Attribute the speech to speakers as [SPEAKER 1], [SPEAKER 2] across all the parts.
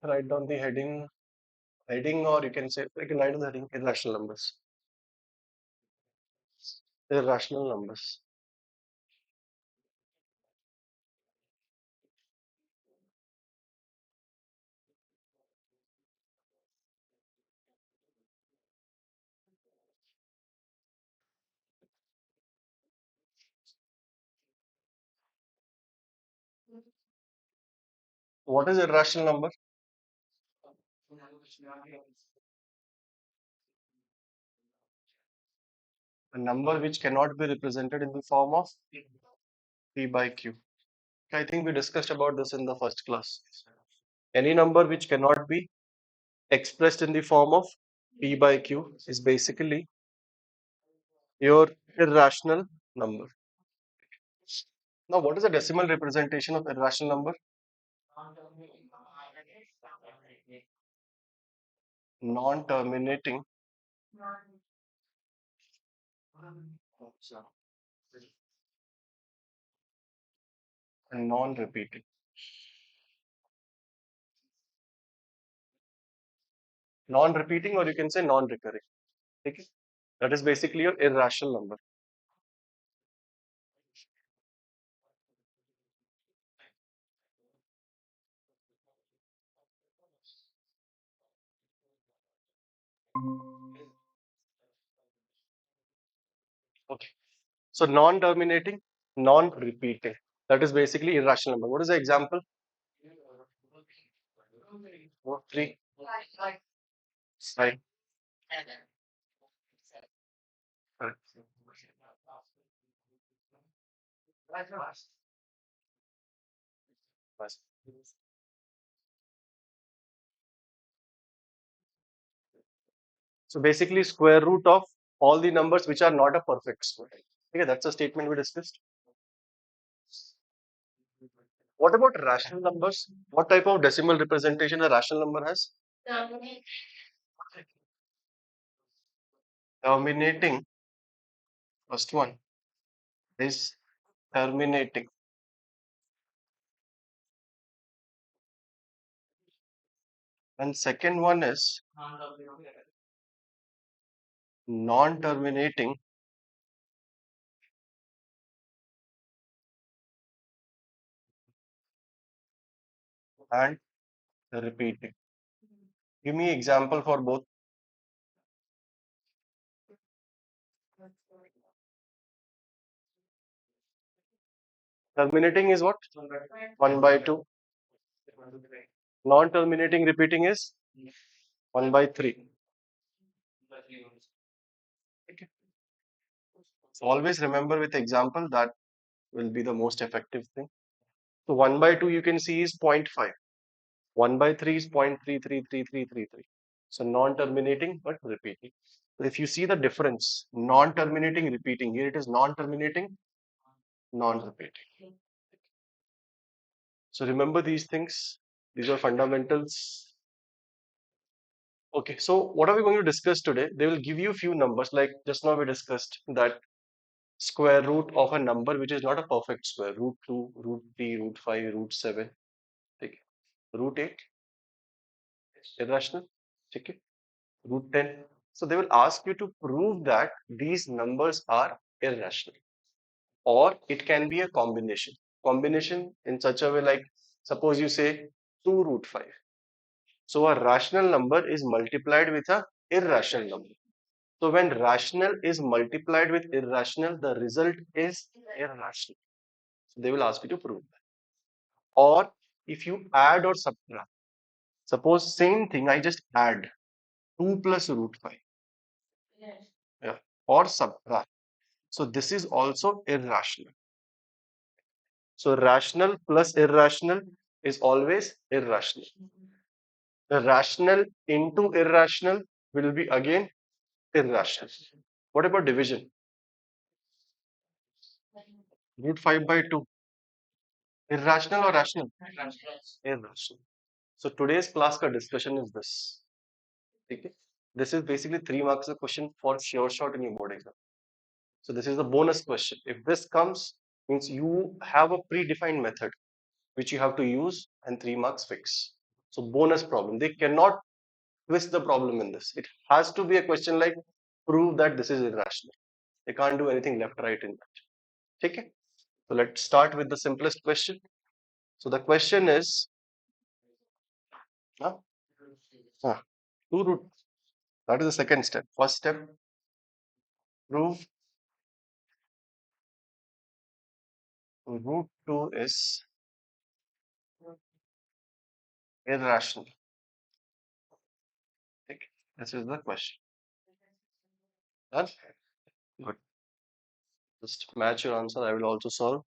[SPEAKER 1] Write down the heading, or you can say, you can write down the heading irrational numbers. Irrational numbers. What is irrational number? A number which cannot be represented in the form of P by Q. I think we discussed about this in the first class. Any number which cannot be expressed in the form of P by Q is basically your irrational number. Now, what is the decimal representation of irrational number? Non-terminating and non-repeating. Non-repeating, or you can say non-recurring. Okay? That is basically your irrational number. Okay. So non-terminating, non-repeating. That is basically irrational number. What is the example? 3, 5. Correct. Yes. So basically, square root of all the numbers which are not a perfect square. Okay, that's a statement we discussed. What about rational numbers? What type of decimal representation a rational number has? Terminating. First one is terminating. And second one is non-terminating. And repeating. Give me example for both. Terminating is what? 1 by 2. Non-terminating repeating is 1 by 3. Okay. So always remember with example, that will be the most effective thing. So 1 by 2 you can see is 0.5. 1 by 3 is 0.333333. So non-terminating but repeating. But if you see the difference, non-terminating, repeating, here it is non-terminating, non-repeating. So remember these things. These are fundamentals. Okay, so what are we going to discuss today? They will give you a few numbers, like just now we discussed that square root of a number which is not a perfect square, root 2, root 3, root 5, root 7, okay. Root 8, irrational, okay. Root 10. So they will ask you to prove that these numbers are irrational, or it can be a combination. Combination in such a way, like suppose you say 2 root 5. So a rational number is multiplied with a irrational number. So when rational is multiplied with irrational, the result is irrational. So they will ask you to prove that. Or if you add or subtract, suppose same thing, I just add 2 plus root 5. Yeah. Or subtract. So this is also irrational. So rational plus irrational is always irrational. The rational into irrational will be again irrational. What about division? Root 5 by 2. Irrational or rational? Irrational. So today's class ka discussion is this. Okay? This is basically 3 marks of question for sure shot in your board exam. So this is the bonus question. If this comes, means you have a predefined method which you have to use and 3 marks fix. So bonus problem. They cannot twist the problem in this. It has to be a question like prove that this is irrational. They can't do anything left, right in that. Okay. So let's start with the simplest question. So the question is, huh? Huh. Two root. That is the second step. First step, prove root 2 is irrational. Okay. This is the question. Done? Good. Just match your answer. I will also solve.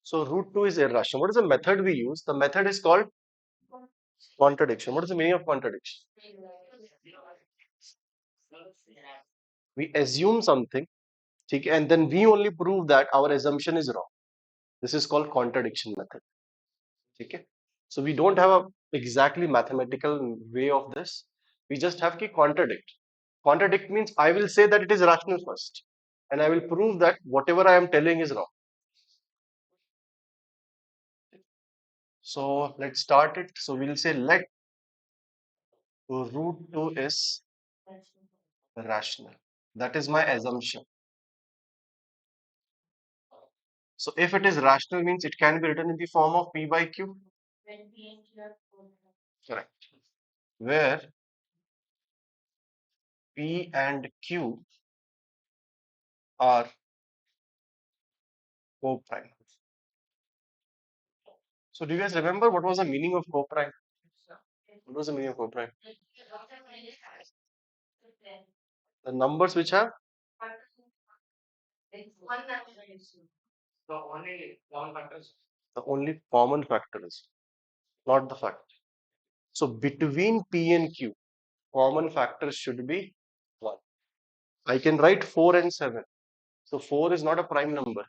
[SPEAKER 1] So root 2 is irrational. What is the method we use? The method is called contradiction. What is the meaning of contradiction? We assume something, okay, and then we only prove that our assumption is wrong. This is called contradiction method. Okay. So we don't have a exactly mathematical way of this. We just have to contradict. Contradict means I will say that it is rational first, and I will prove that whatever I am telling is wrong. So let's start it. So we'll say let root 2 is rational. That is my assumption. So if it is rational means it can be written in the form of P by Q. Correct. Where P and Q are co-prime. So do you guys remember what was the meaning of co-prime? What was the meaning of co-prime? The numbers which have the only common factor is not the fact. So between P and Q, common factors should be 1. I can write 4 and 7. So 4 is not a prime number.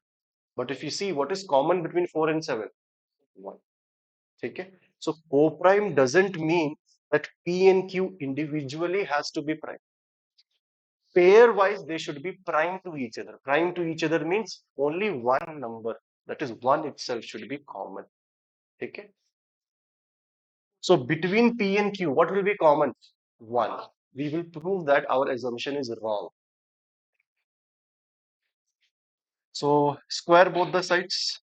[SPEAKER 1] But if you see what is common between 4 and 7, 1. Okay? So co-prime doesn't mean that P and Q individually has to be prime. Pair wise, they should be prime to each other. Prime to each other means only one number, that is 1 itself, should be common. Okay? So between P and Q, what will be common? 1. We will prove that our assumption is wrong. So square both the sides.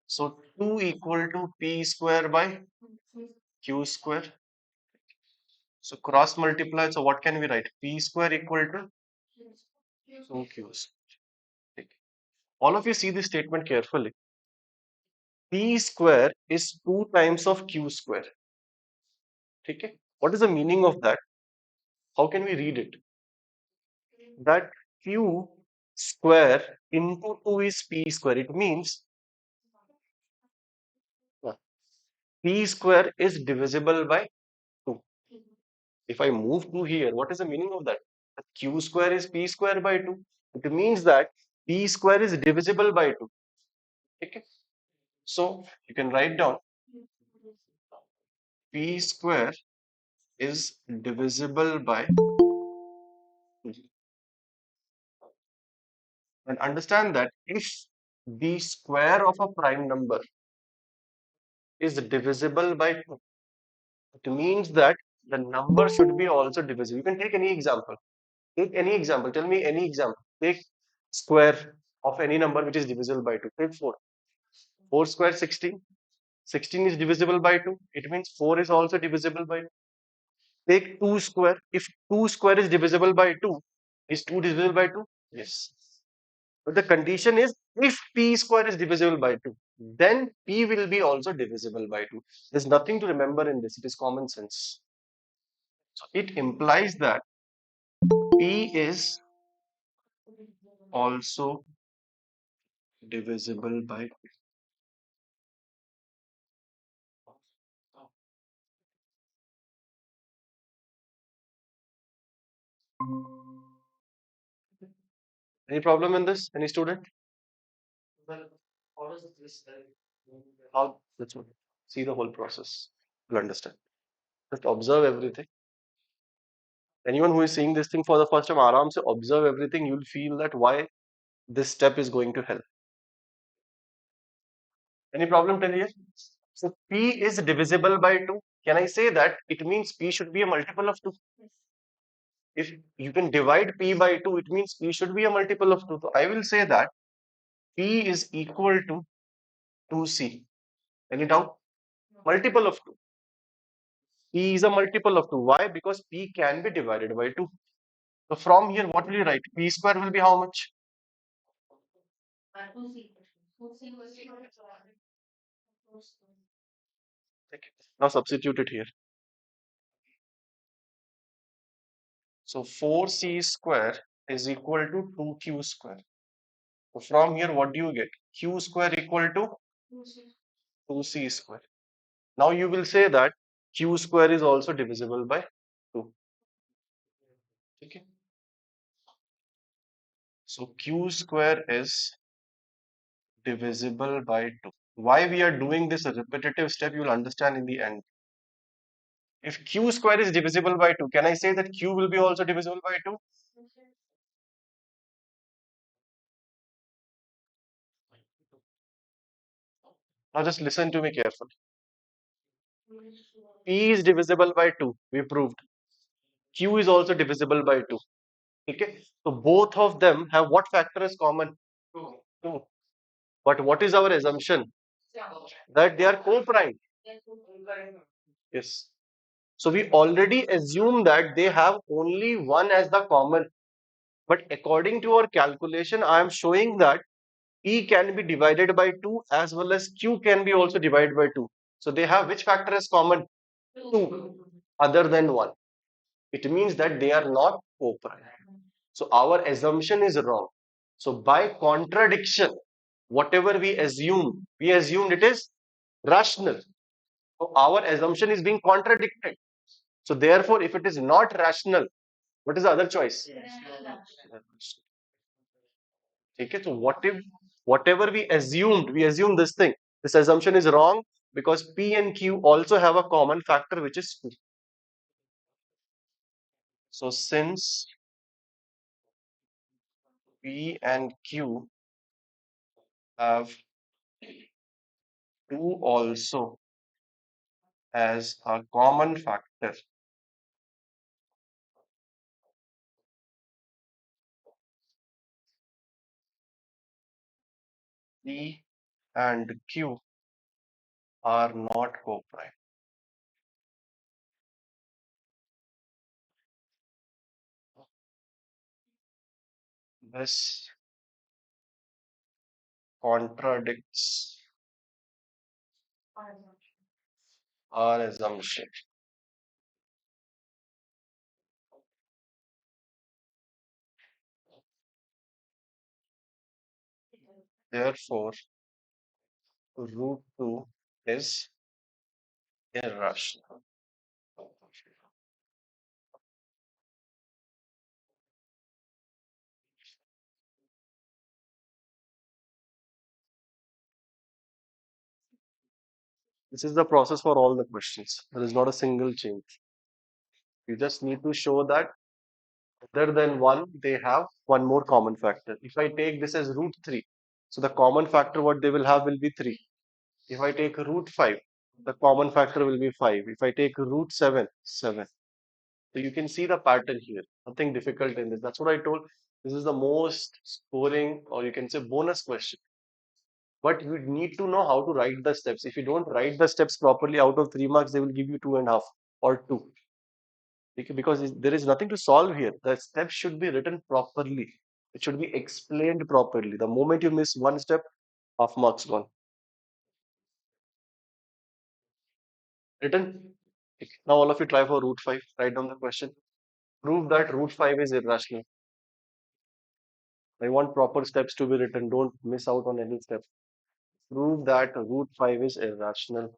[SPEAKER 1] So 2 equal to P square by Q square. So cross multiply. So what can we write? P square equal to 2Q square. Okay. All of you see this statement carefully. P square is 2 times of Q square. Okay. What is the meaning of that? How can we read it? That Q square into 2 is P square. It means P square is divisible by 2. If I move 2 here, what is the meaning of that? Q square is P square by 2. It means that P square is divisible by 2. Okay. So you can write down P square is divisible by 2. And understand that if the square of a prime number is divisible by 2, it means that the number should be also divisible. You can take any example. Take any example. Tell me any example. Take square of any number which is divisible by 2. Take 4. 4 square 16. 16 is divisible by 2. It means 4 is also divisible by 2. Take 2 square. If 2 square is divisible by 2, is 2 divisible by 2? Yes. But the condition is if P square is divisible by 2, then P will be also divisible by 2. There's nothing to remember in this. It is common sense. So it implies that P is also divisible by 2. Any problem in this? Any student? Well, how does this how let's see the whole process. You'll understand. Just observe everything. Anyone who is seeing this thing for the first time, aram se observe everything. You'll feel that why this step is going to help. Any problem till here? So P is divisible by 2. Can I say that it means P should be a multiple of 2? If you can divide P by 2, it means P should be a multiple of 2. So I will say that P is equal to 2C. Any doubt? Multiple of 2. P is a multiple of 2. Why? Because P can be divided by 2. So from here, what will you write? P square will be how much? Okay. Now substitute it here. So 4C square is equal to 2Q square. So from here, what do you get? Q square equal to 2C square. Now you will say that Q square is also divisible by 2. Okay. So Q square is divisible by 2. Why we are doing this repetitive step, you will understand in the end. If Q square is divisible by 2, can I say that Q will be also divisible by 2? Now just listen to me carefully. P is divisible by 2. We proved. Q is also divisible by 2. Okay. So both of them have what factor is common? 2. But what is our assumption? That they are co-prime. Yes. So we already assume that they have only one as the common. But according to our calculation, I am showing that P can be divided by 2 as well as Q can be also divided by 2. So they have which factor is common? 2 other than 1. It means that they are not co-prime. So our assumption is wrong. So by contradiction, whatever we assumed it is rational. So our assumption is being contradicted. So therefore, if it is not rational, what is the other choice? Okay, so whatever we assume this thing. This assumption is wrong because P and Q also have a common factor which is 2. So since P and Q have 2 also as a common factor, P and Q are not co-prime. This contradicts our assumption. Therefore, root 2 is irrational. This is the process for all the questions. There is not a single change. You just need to show that other than 1, they have one more common factor. If I take this as root 3, so the common factor what they will have will be 3. If I take root 5, the common factor will be 5. If I take root 7, 7. So you can see the pattern here. Nothing difficult in this. That's what I told. This is the most scoring, or you can say bonus question. But you need to know how to write the steps. If you don't write the steps properly, out of 3 marks, they will give you 2.5 or 2. Because there is nothing to solve here. The steps should be written properly. It should be explained properly. The moment you miss one step, half marks gone. Written. Now all of you try for root 5. Write down the question. Prove that root 5 is irrational. I want proper steps to be written. Don't miss out on any step. Prove that root 5 is irrational.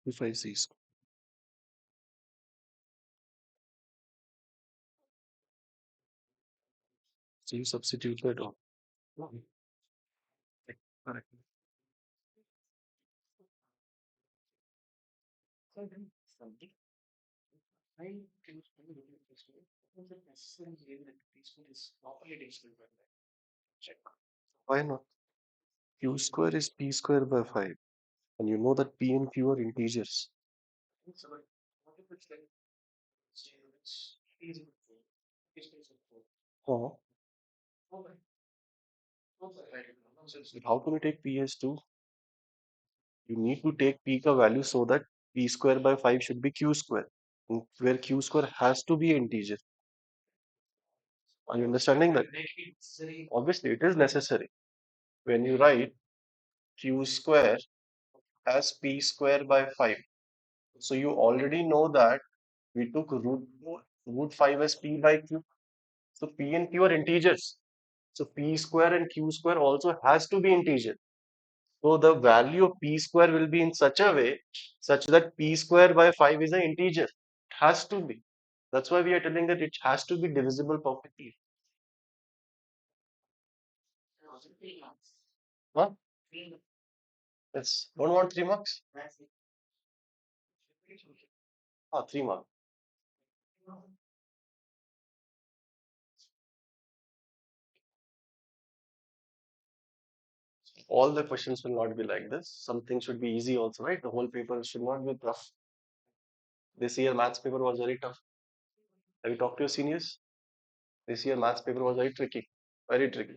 [SPEAKER 1] If I see, so you substitute that on. No, correct. Why not? Q square is p square by 5. And you know that p and q are integers. Oh, how can you take p as 2? You need to take p ka value so that p square by 5 should be q square, where q square has to be integer. Are you understanding that? Obviously, it is necessary. When you write q square as p square by 5, so you already know that we took root 5 as p by q. So p and q are integers. So p square and q square also has to be integer. So the value of p square will be in such a way such that p square by 5 is an integer. It has to be. That's why we are telling that it has to be divisible perfectly. Huh? Yes. Don't want 3 marks? Ah, 3 marks. All the questions will not be like this. Something should be easy also, right? The whole paper should not be tough. This year maths paper was very tough. Have you talked to your seniors? This year maths paper was very tricky. Very tricky.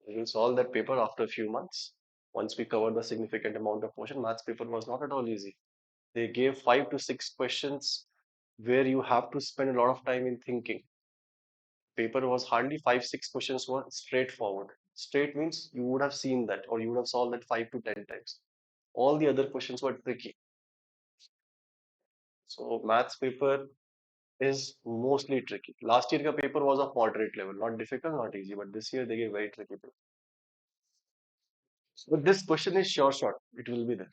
[SPEAKER 1] We will solve that paper after a few months. Once we cover the significant amount of portion, maths paper was not at all easy. They gave 5 to 6 questions where you have to spend a lot of time in thinking. Paper was hardly 5, 6 questions were straightforward. Straight means you would have seen that or you would have solved that 5 to 10 times. All the other questions were tricky. So maths paper is mostly tricky. Last year ka paper was of moderate level, not difficult, not easy, but this year they gave very tricky paper. But this question is sure shot. It will be there.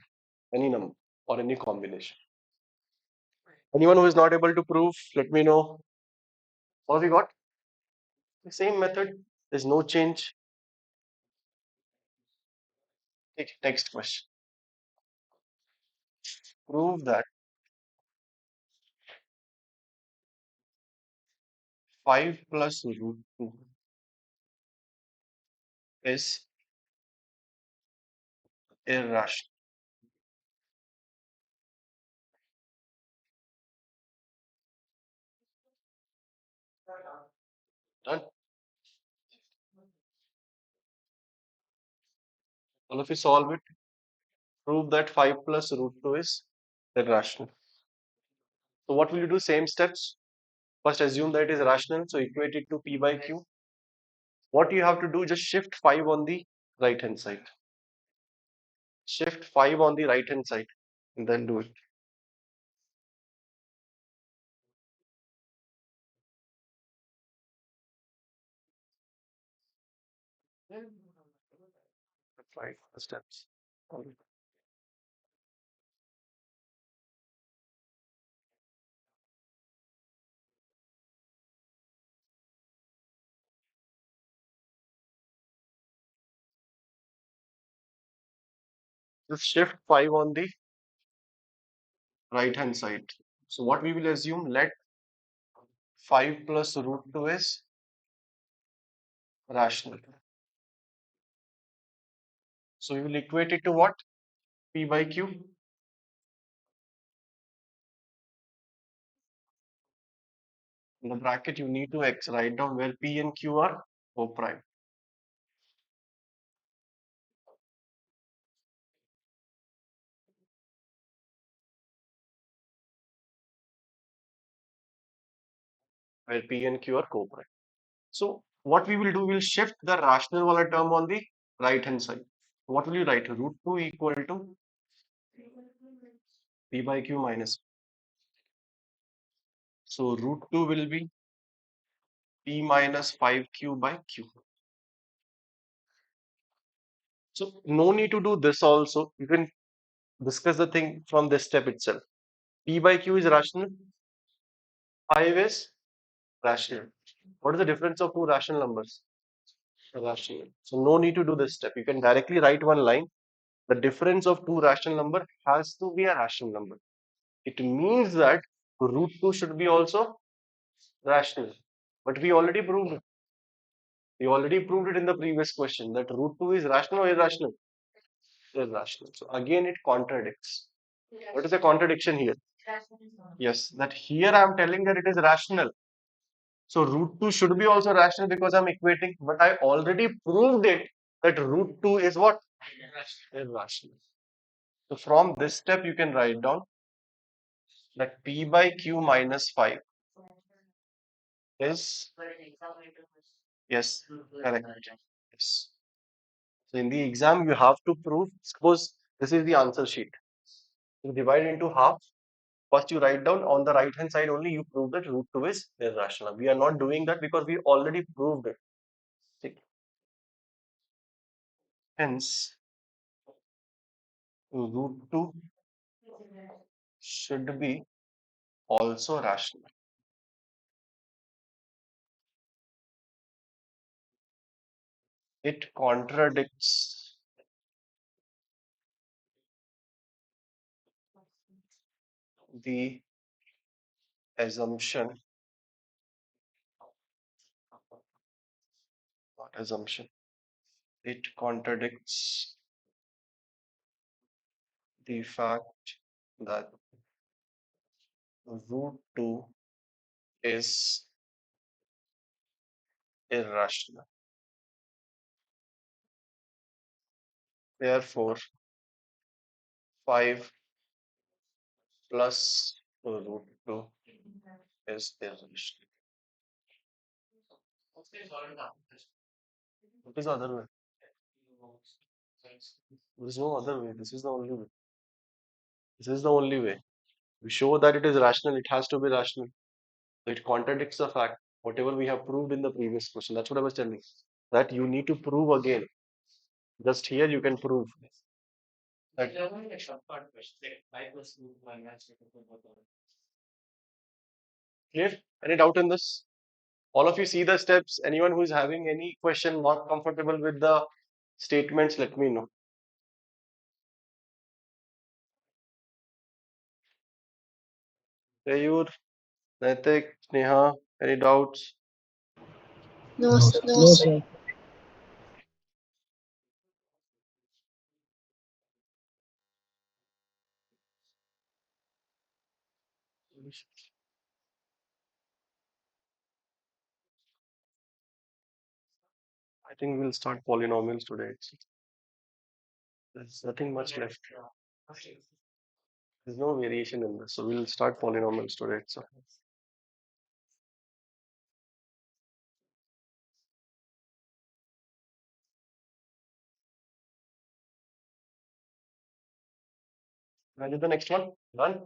[SPEAKER 1] Any number or any combination. Anyone who is not able to prove, let me know. What we got? The same method. There's no change. Okay, next question. Prove that 5 plus root 2 is irrational. Done. All of you solve it. Prove that 5 plus root 2 is irrational. So what will you do? Same steps. First assume that it is rational. So equate it to p by q. What you have to do, just shift 5 on the right hand side. Shift 5 on the right hand side and then do it. Right steps. Just shift 5 on the right hand side. So what we will assume, let 5 plus root 2 is rational. So we will equate it to what? P by Q. In the bracket, you need to X write down where P and Q are O prime. Where P and Q are co-prime. So what we will do, we'll shift the rational wala term on the right hand side. What will you write? Root 2 equal to P by Q minus. So root 2 will be P minus 5Q by Q. So no need to do this also. You can discuss the thing from this step itself. P by Q is rational. 5 is rational. What is the difference of two rational numbers? Rational. So no need to do this step. You can directly write one line. The difference of two rational number has to be a rational number. It means that root 2 should be also rational. But we already proved it. We already proved it in the previous question that root 2 is rational or irrational? Irrational. So again it contradicts. What is the contradiction here? Yes, that here I am telling that it is rational. So root 2 should be also rational because I'm equating, but I already proved it that root 2 is what? Irrational. So from this step you can write down that P by Q minus 5 is, yes, correct. Yes. So in the exam you have to prove, suppose this is the answer sheet. You divide into half. First you write down on the right hand side only you prove that root 2 is irrational. We are not doing that because we already proved it. See, hence root 2 should be also rational. It contradicts the assumption, not assumption. It contradicts the fact that root 2 is irrational. Therefore, 5 plus root 2 is irrational. What is the other way? There is no other way. This is the only way. This is the only way. We show that it is rational, it has to be rational. So it contradicts the fact, whatever we have proved in the previous question. That's what I was telling. That you need to prove again. Just here you can prove that. Clear? Any doubt in this? All of you see the steps. Anyone who is having any question, not comfortable with the statements, let me know. Rayur, Naitik, Neha, any doubts?
[SPEAKER 2] No, sir.
[SPEAKER 3] No, sir.
[SPEAKER 1] I think we'll start polynomials today. There's nothing much left. There's no variation in this. So we'll start polynomials today. So can I do the next one? Done?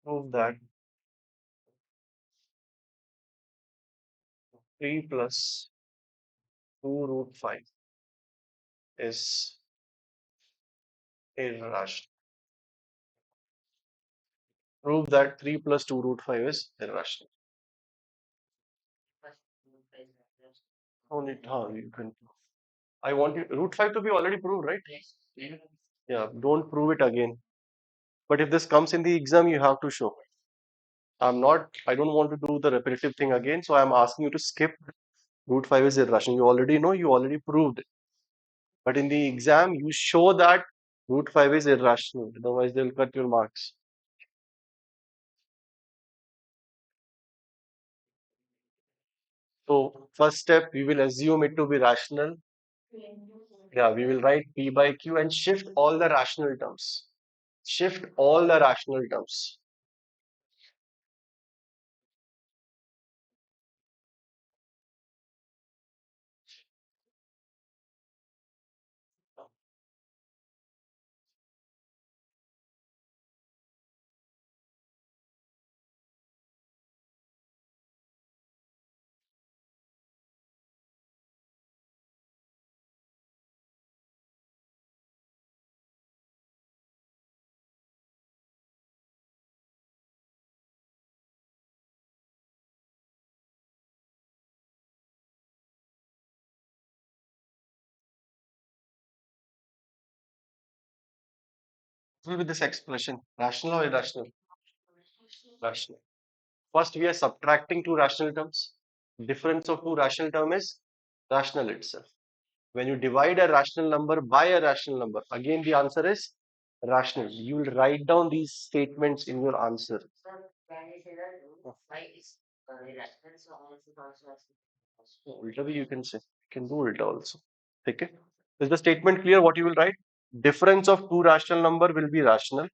[SPEAKER 1] Prove that 3 plus 2 root 5 is irrational. Prove that 3 plus 2 root 5 is irrational. Only, you can. I want you, root 5 to be already proved, right? Yeah, don't prove it again. But if this comes in the exam, you have to show. I don't want to do the repetitive thing again. So I'm asking you to skip root 5 is irrational. You already know, you already proved it. But in the exam, you show that root 5 is irrational. Otherwise, they'll cut your marks. So first step, we will assume it to be rational. Yeah, we will write P by Q and shift all the rational terms. Shift all the rational terms. What will be this expression? Rational or irrational? Rational. First, we are subtracting two rational terms. Difference of two rational term is rational itself. When you divide a rational number by a rational number, again the answer is rational. You will write down these statements in your answer. Ulta bhi you can say. You can do ulta also. Okay. Is the statement clear what you will write? Difference of two rational number will be rational.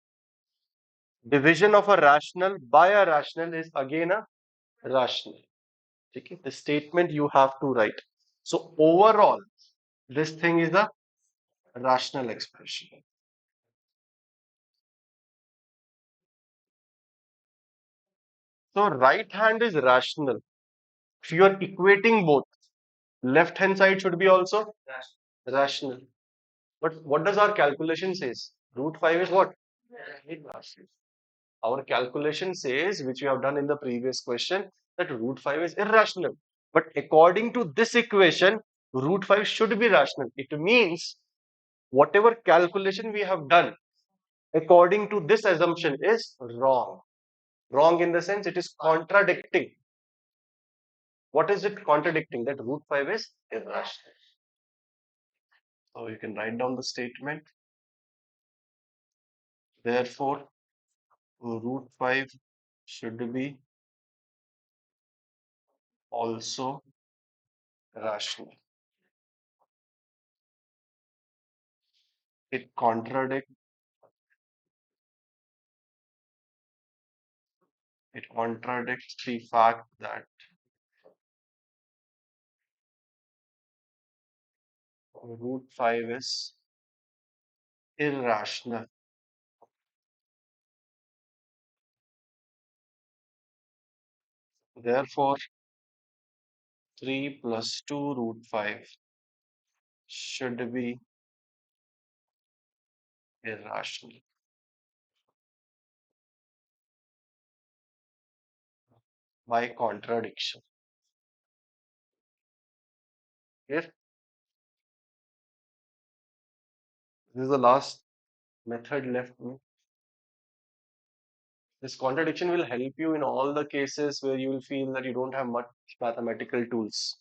[SPEAKER 1] Division of a rational by a rational is again a rational. Okay. The statement you have to write. So overall, this thing is a rational expression. So right hand is rational. If you are equating both, left hand side should be also rational. But what does our calculation says? Root 5 is what? Irrational. Our calculation says, which we have done in the previous question, that root 5 is irrational. But according to this equation, root 5 should be rational. It means whatever calculation we have done, according to this assumption, is wrong. Wrong in the sense it is contradicting. What is it contradicting? That root 5 is irrational. So you can write down the statement. Therefore, root 5 should be also rational. It contradicts the fact that root 5 is irrational. Therefore, 3 plus 2 root 5 should be irrational. By contradiction. Here, this is the last method left. This contradiction will help you in all the cases where you will feel that you don't have much mathematical tools.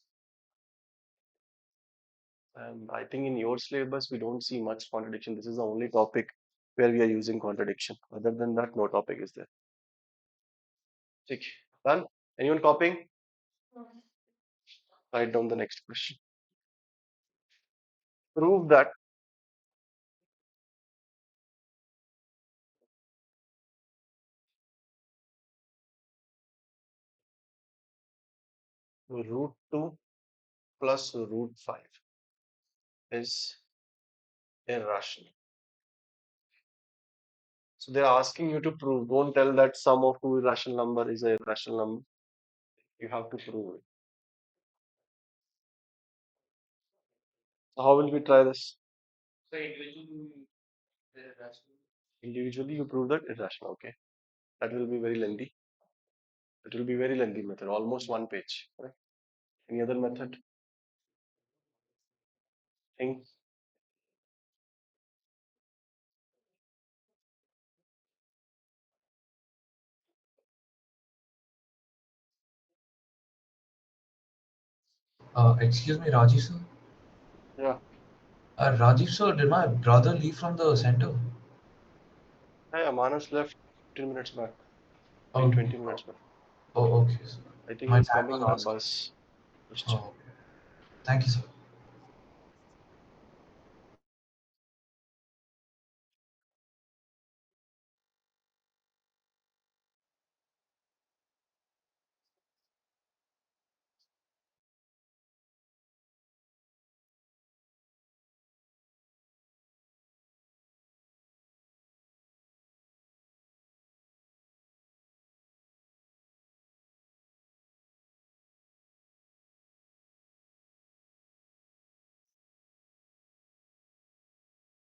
[SPEAKER 1] And I think in your syllabus, we don't see much contradiction. This is the only topic where we are using contradiction. Other than that, no topic is there. Check. Done? Anyone copying? Write down the next question. Prove that root 2 plus root 5 is irrational. So they're asking you to prove. Don't tell that sum of two irrational number is an irrational number. You have to prove it. So how will we try this? Individually, you prove that irrational. Okay. That will be very lengthy. It will be very lengthy method, almost one page. Right? Any other method? Think.
[SPEAKER 2] Excuse me, Rajiv sir.
[SPEAKER 1] Yeah.
[SPEAKER 2] Rajiv sir, did my brother leave from the center?
[SPEAKER 1] Hey, Manas left 15 minutes back. In
[SPEAKER 2] Oh,
[SPEAKER 1] 20 minutes back.
[SPEAKER 2] okay, sir.
[SPEAKER 1] I think
[SPEAKER 2] My
[SPEAKER 1] he's
[SPEAKER 2] dad
[SPEAKER 1] coming
[SPEAKER 2] was
[SPEAKER 1] by
[SPEAKER 2] asking.
[SPEAKER 1] bus. Just check.
[SPEAKER 2] Oh, okay. Thank you, sir.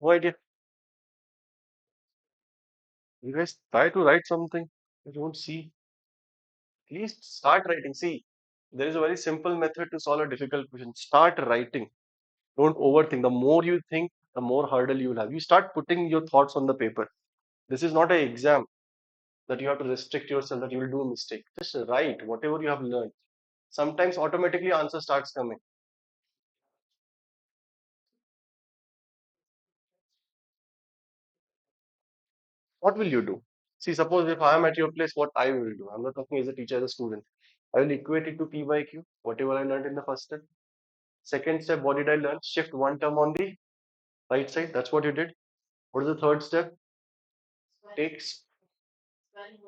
[SPEAKER 1] No idea. You guys try to write something. I don't see. At least start writing. See, there is a very simple method to solve a difficult question. Start writing. Don't overthink. The more you think, the more hurdle you will have. You start putting your thoughts on the paper. This is not an exam that you have to restrict yourself that you will do a mistake. Just write whatever you have learned. Sometimes automatically answer starts coming. What will you do? See, suppose if I am at your place, what I will do? I'm not talking as a teacher, as a student. I will equate it to P by Q, whatever I learned in the first step. Second step, what did I learn? Shift one term on the right side. That's what you did. What is the third step? Take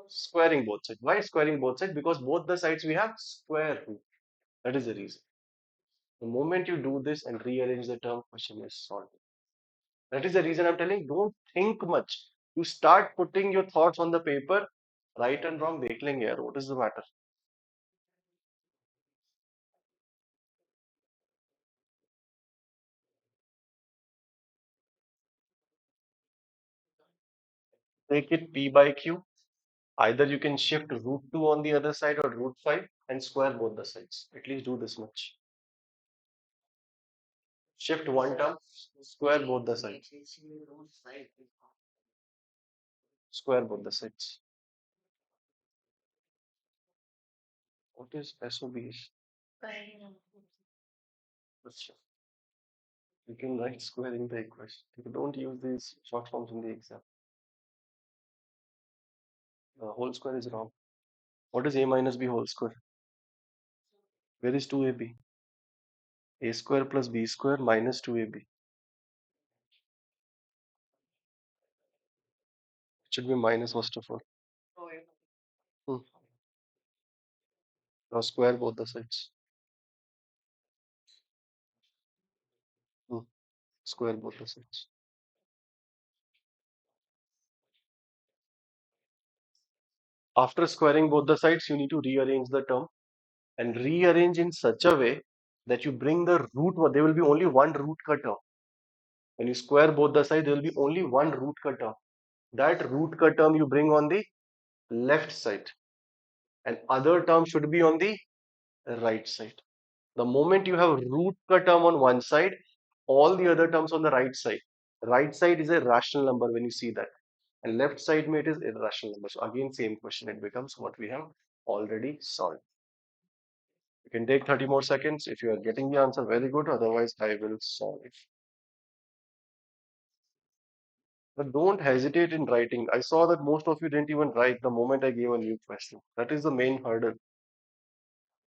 [SPEAKER 1] squaring both sides. Why squaring both sides? Because both the sides we have square root. That is the reason. The moment you do this and rearrange the term, question is solved. That is the reason I'm telling don't think much. You start putting your thoughts on the paper, right and wrong, देख लेंगे यार. What is the matter? Take it P by Q. Either you can shift root 2 on the other side or root 5 and square both the sides. At least do this much. Shift one term, square both the sides. Square both the sides. What is SOB? You can write square in the equation. You don't use these short forms in the exam. Whole square is wrong. What is A minus B whole square? Where is 2AB? A square plus B square minus 2AB. It should be minus first of all. Hmm. Now square both the sides. Hmm. Square both the sides. After squaring both the sides, you need to rearrange the term and rearrange in such a way that you bring the root. There will be only one root cut term. When you square both the sides, there will be only one root cut term. That root cut term you bring on the left side, and other term should be on the right side. The moment you have root cut term on one side, all the other terms on the right side. Right side is a rational number when you see that, and left side mate is irrational number. So again, same question. It becomes what we have already solved. You can take 30 more seconds. If you are getting the answer, very good. Otherwise, I will solve it. But don't hesitate in writing. I saw that most of you didn't even write the moment I gave a new question. That is the main hurdle.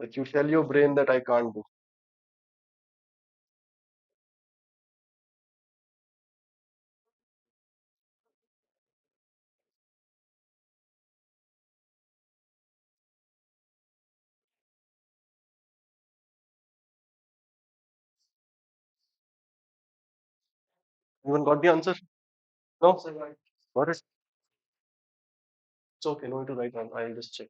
[SPEAKER 1] That you tell your brain that I can't do. Anyone got the answer? No? Got it? It's okay. No need to write down. I'll just check.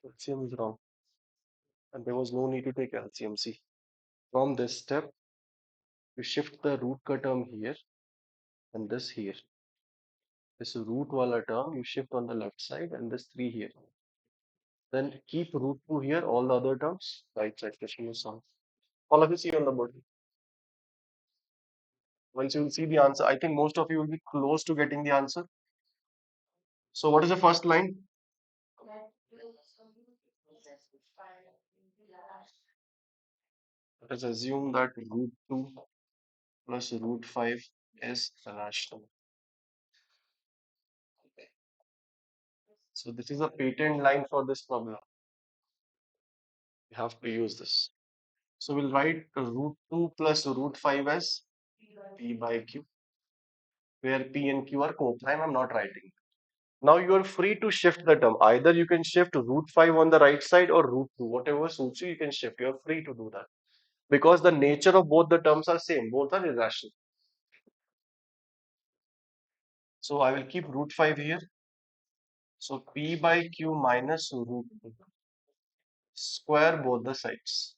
[SPEAKER 1] LCM is wrong. And there was no need to take LCM. See, from this step, you shift the root ka term here and this here. This root wala term you shift on the left side and this 3 here. Then keep root 2 here, all the other terms, right side question is solved. All of you see on the board. Once you will see the answer, I think most of you will be close to getting the answer. So what is the first line? Let us assume that root 2 plus root 5 is rational. So this is a patent line for this problem. We have to use this. So we'll write root 2 plus root 5 as P by Q, where P and Q are co-prime. I'm not writing. Now you are free to shift the term. Either you can shift root 5 on the right side or root 2. Whatever suits you, you can shift. You are free to do that. Because the nature of both the terms are same. Both are irrational. So I will keep root 5 here. So P by Q minus root 2. square both the sides.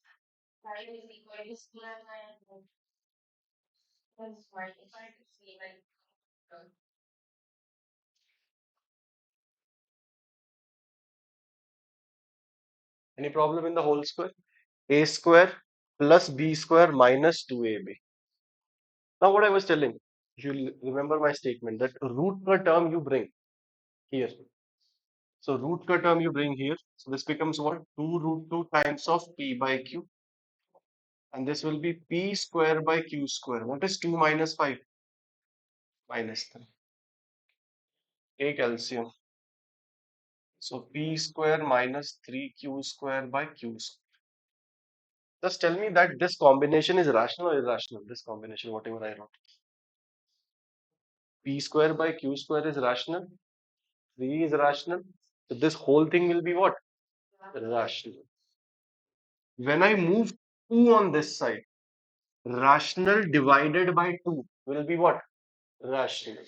[SPEAKER 1] Any problem in the whole square? A square plus b square minus 2ab. Now, what I was telling, you remember my statement that root per term you bring here. So, root per term you bring here. So, this becomes what? 2 root 2 times of p by q. And this will be p square by q square. What is 2 minus 5? Minus 3. Take LCM. So, p square minus 3q square by q square. Just tell me that this combination is rational or irrational? This combination, whatever I wrote. P square by q square is rational. 3 is rational. So this whole thing will be what? Rational. When I move 2 on this side, rational divided by 2 will be what? Rational.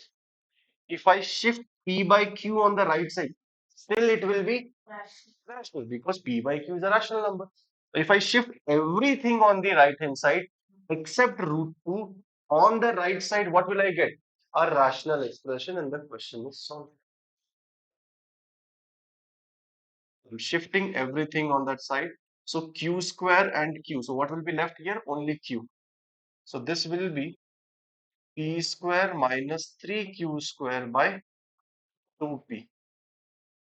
[SPEAKER 1] If I shift P by Q on the right side, still it will be rational because P by Q is a rational number. If I shift everything on the right hand side except root 2 on the right side, what will I get? A rational expression, and the question is solved. I'm shifting everything on that side. So Q square and Q. So what will be left here? Only Q. So this will be P square minus 3Q square by 2P.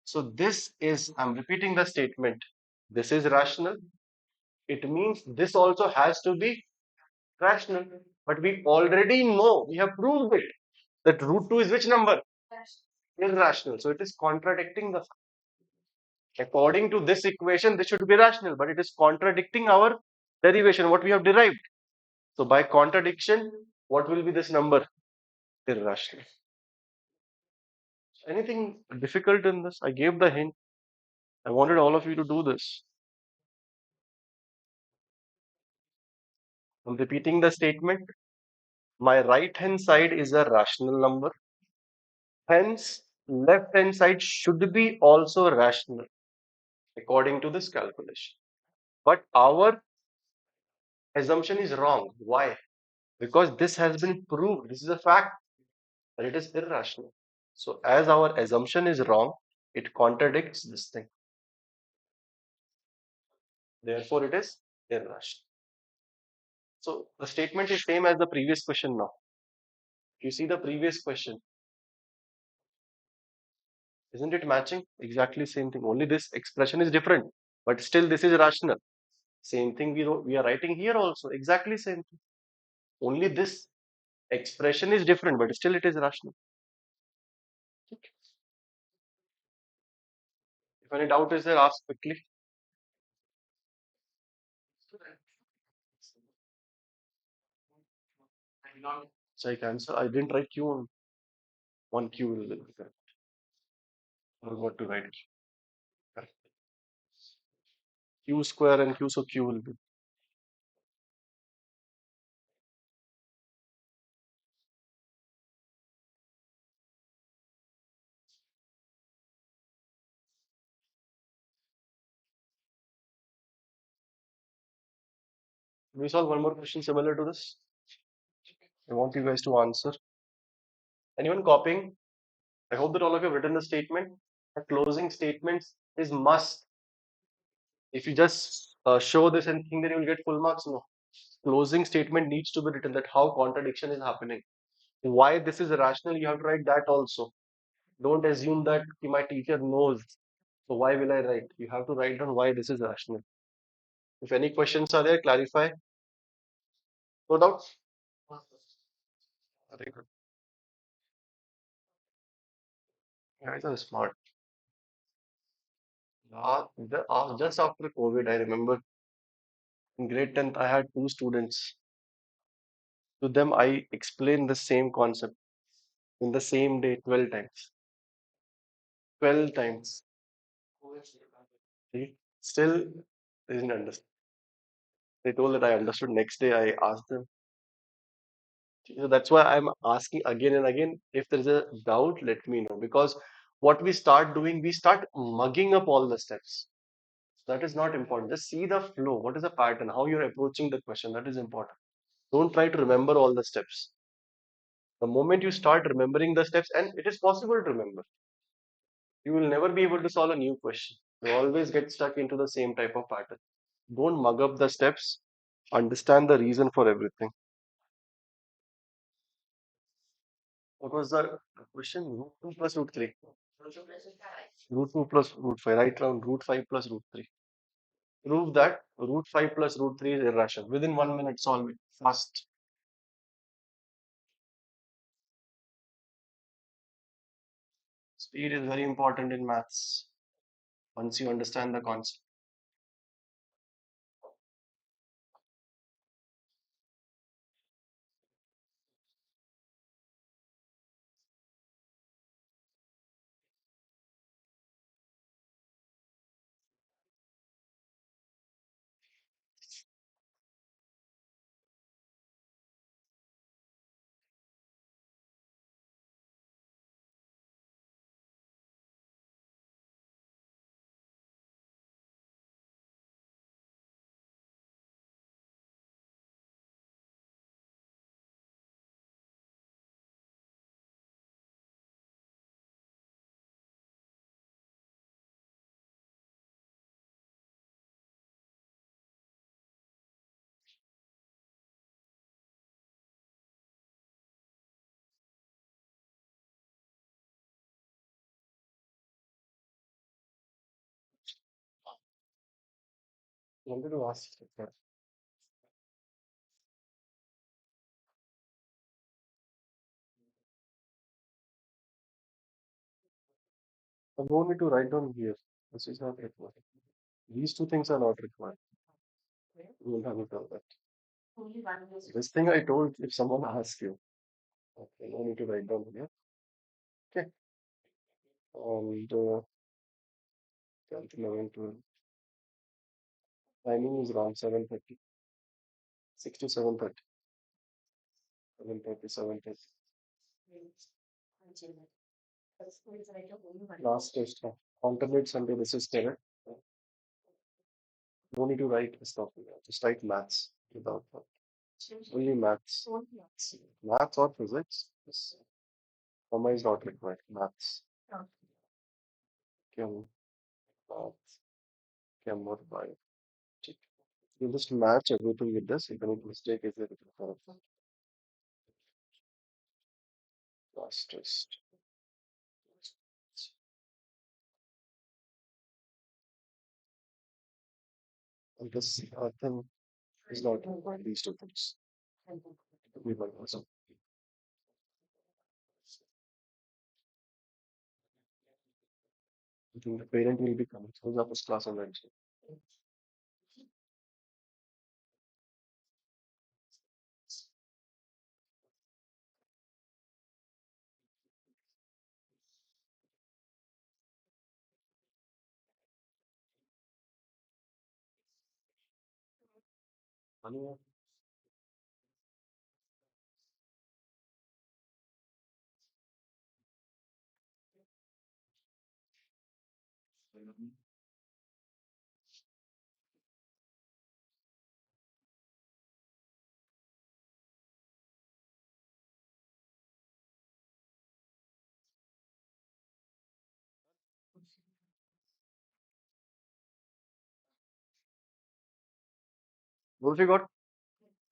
[SPEAKER 1] So this is, I'm repeating the statement. This is rational. It means this also has to be rational. But we already know, we have proved it, that root 2 is which number? Irrational. So it is contradicting the, according to this equation, this should be rational, but it is contradicting our derivation, what we have derived. So by contradiction, what will be this number? Irrational. Anything difficult in this? I gave the hint. I wanted all of you to do this. I'm repeating the statement. My right hand side is a rational number. Hence, left hand side should be also rational according to this calculation. But our assumption is wrong. Why? Because this has been proved. This is a fact that it is irrational. So, as our assumption is wrong, it contradicts this thing. Therefore, it is irrational. So, the statement is same as the previous question now. You see the previous question, isn't it matching? Exactly same thing. Only this expression is different, but still this is rational. Same thing we are writing here also. Exactly same thing. Only this expression is different, but still it is rational. If any doubt is there, ask quickly. So I can answer. I didn't write Q on one Q will be correct. I forgot to write Q. Correct. Q square and Q, so Q will be. We solve one more question similar to this. I want you guys to answer. Anyone copying? I hope that all of you have written the statement. A closing statement is must. If you just show this and think that you will get full marks, no. Closing statement needs to be written that how contradiction is happening. Why this is irrational, you have to write that also. Don't assume that my teacher knows. So why will I write? You have to write down why this is rational. If any questions are there, clarify. No doubt. Very good. Guys are smart. Just after COVID, I remember in grade 10th, I had two students. To them, I explained the same concept in the same day 12 times. 12 times. See? Still, they didn't understand. They told that I understood. Next day, I asked them. So that's why I'm asking again and again. If there's a doubt, let me know. Because what we start doing, we start mugging up all the steps. That is not important. Just see the flow. What is the pattern? How you're approaching the question. That is important. Don't try to remember all the steps. The moment you start remembering the steps, and it is possible to remember, you will never be able to solve a new question. You always get stuck into the same type of pattern. Don't mug up the steps. Understand the reason for everything. What was the question? Root 2 plus root 3. Root 2 plus root 5. Write down root 5 plus root 3. Prove that root 5 plus root 3 is irrational. Within 1 minute, solve it. Fast. Speed is very important in maths once you understand the concept. I wanted to ask you that. I don't need to write down here. This is not required. These two things are not required. You will have to tell that. This thing I told if someone asks you. Okay, no need to write down here. Okay. And 10th, 11th, 12th. Timing is around 7:30. 6 to 7:30. 7:30, 7:30. Last test. Alternate Sunday, this is correct. No need to write stuff here. Just write maths without that. Only maths. Maths or physics. Yes. Comma is not required. Maths. Chem. Maths. Chem or bio. Check. You just match everything with this. If any mistake is there, you can correct it. Last test. And this thing is not required. These two things. We might also. I think the parent will be coming. So that was class on Wednesday. Anya, what you got?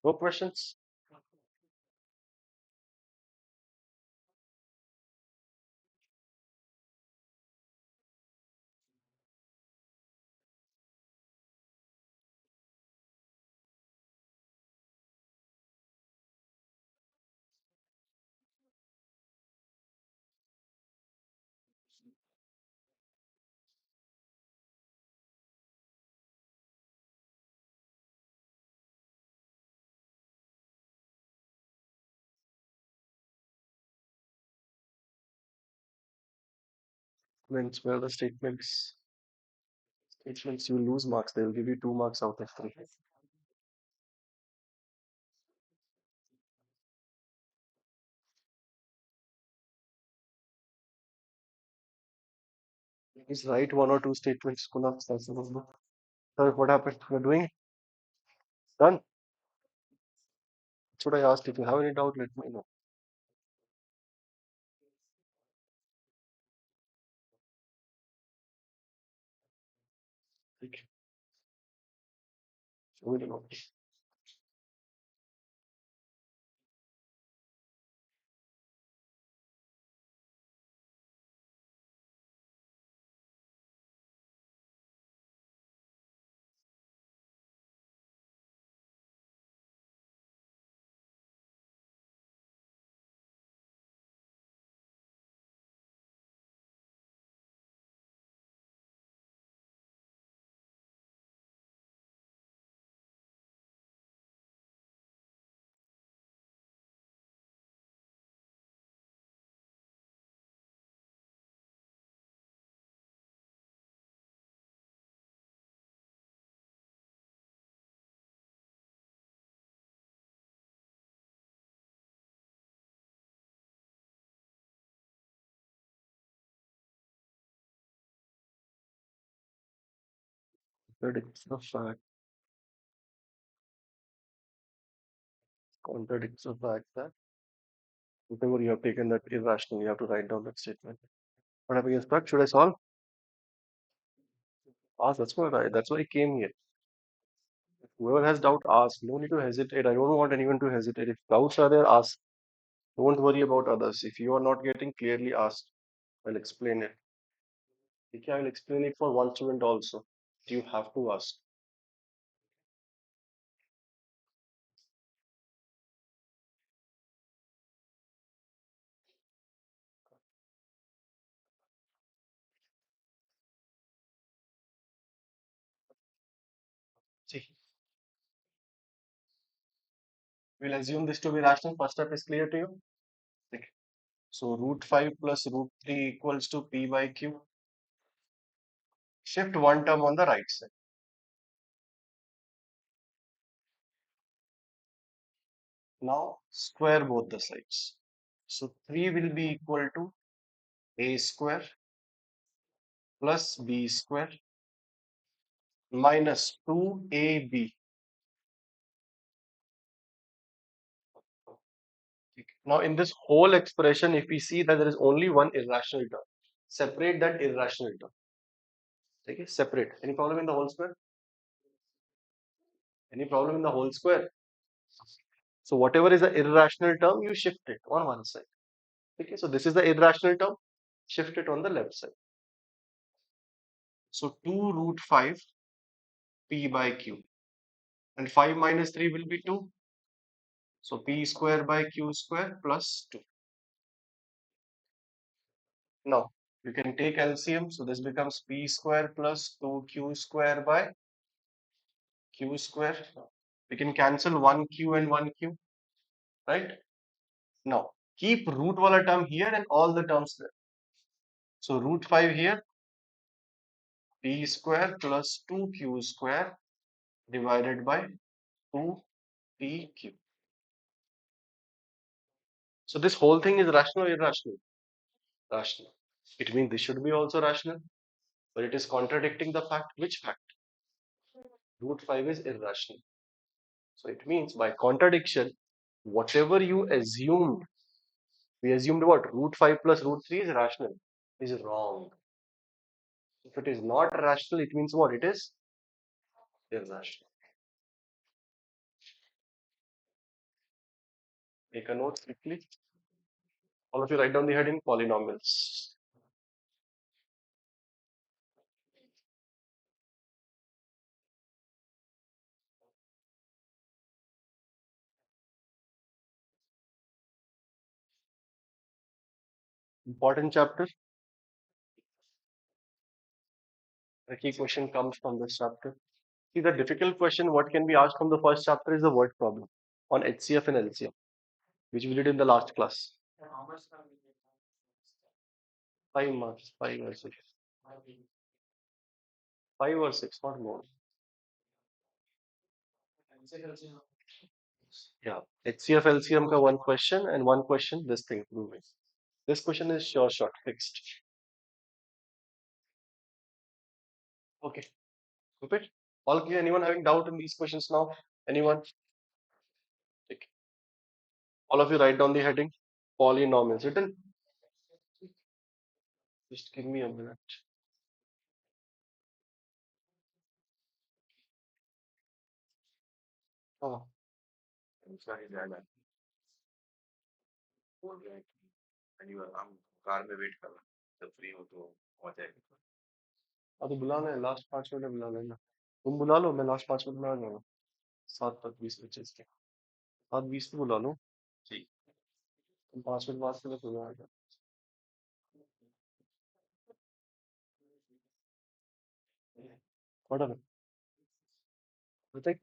[SPEAKER 1] No questions? Statements, where the statements you lose marks, they'll give you 2 marks out of 3. Just write 1 or 2 statements, Kunal. That's the number. Sir, what happened? You're doing done. That's what I asked. If you have any doubt, let me know. Okay. Show me the note. Contradicts the fact. Contradicts the fact that whatever you have taken that irrational, you have to write down that statement. What happened is stuck. Should I solve? Ask. That's what I. That's why I came here. Whoever has doubt, ask. No need to hesitate. I don't want anyone to hesitate. If doubts are there, ask. Don't worry about others. If you are not getting clearly asked, I'll explain it. Okay, I will explain it for one student also. You have to ask. See, we'll assume this to be rational. First step is clear to you. Okay. So root 5 plus root 3 equals to p by q. Shift one term on the right side. Now square both the sides. So 3 will be equal to a square plus b square minus 2ab. Now in this whole expression, if we see that there is only one irrational term, separate that irrational term. Okay, separate. Any problem in the whole square? Any problem in the whole square? So whatever is the irrational term, you shift it on one side. Okay, so this is the irrational term, shift it on the left side. So 2 root 5 p by q. And 5 minus 3 will be 2. So p square by q square plus 2. Now you can take LCM. So this becomes p square plus 2q square by q square. We can cancel 1q and 1q, right? Now keep root wala term here and all the terms there. So root 5 here, p square plus 2q square divided by 2pq. So this whole thing is rational or irrational? Rational. It means this should be also rational, but it is contradicting the fact. Which fact? Root 5 is irrational. So it means by contradiction, whatever you assumed, we assumed what? Root 5 plus root 3 is rational. Is wrong. If it is not rational, it means what? It is irrational. Make a note quickly. All of you write down the heading polynomials. Important chapter. The key question comes from this chapter. See, the difficult question, what can be asked from the first chapter is the word problem on HCF and LCM, which we did in the last class. 5 marks, 5 or 6. 5 or 6, not more. Yeah. HCF LCM ka one question and one question this thing proving. This question is sure shot fixed. Okay. Stupid. All clear? Anyone having doubt in these questions now? Anyone? Okay. All of you write down the heading. Polynomials. Written. Just give me a minute. Oh,
[SPEAKER 2] sorry, Dad. हम car में wait कर रहा हूँ जब free हो तो आ जाएगा
[SPEAKER 1] अब तो बुलाना है, लास्ट 5 मिनट में बुला लेना। तुम बुला लो, मैं लास्ट 5 मिनट में आ जाऊंगा। 7 तक 20 25 के 7:20 पे बुला लो।
[SPEAKER 2] ठीक
[SPEAKER 1] तुम 5 मिनट बाद के लिए खुला आ जाओ। Whatever. Ritik,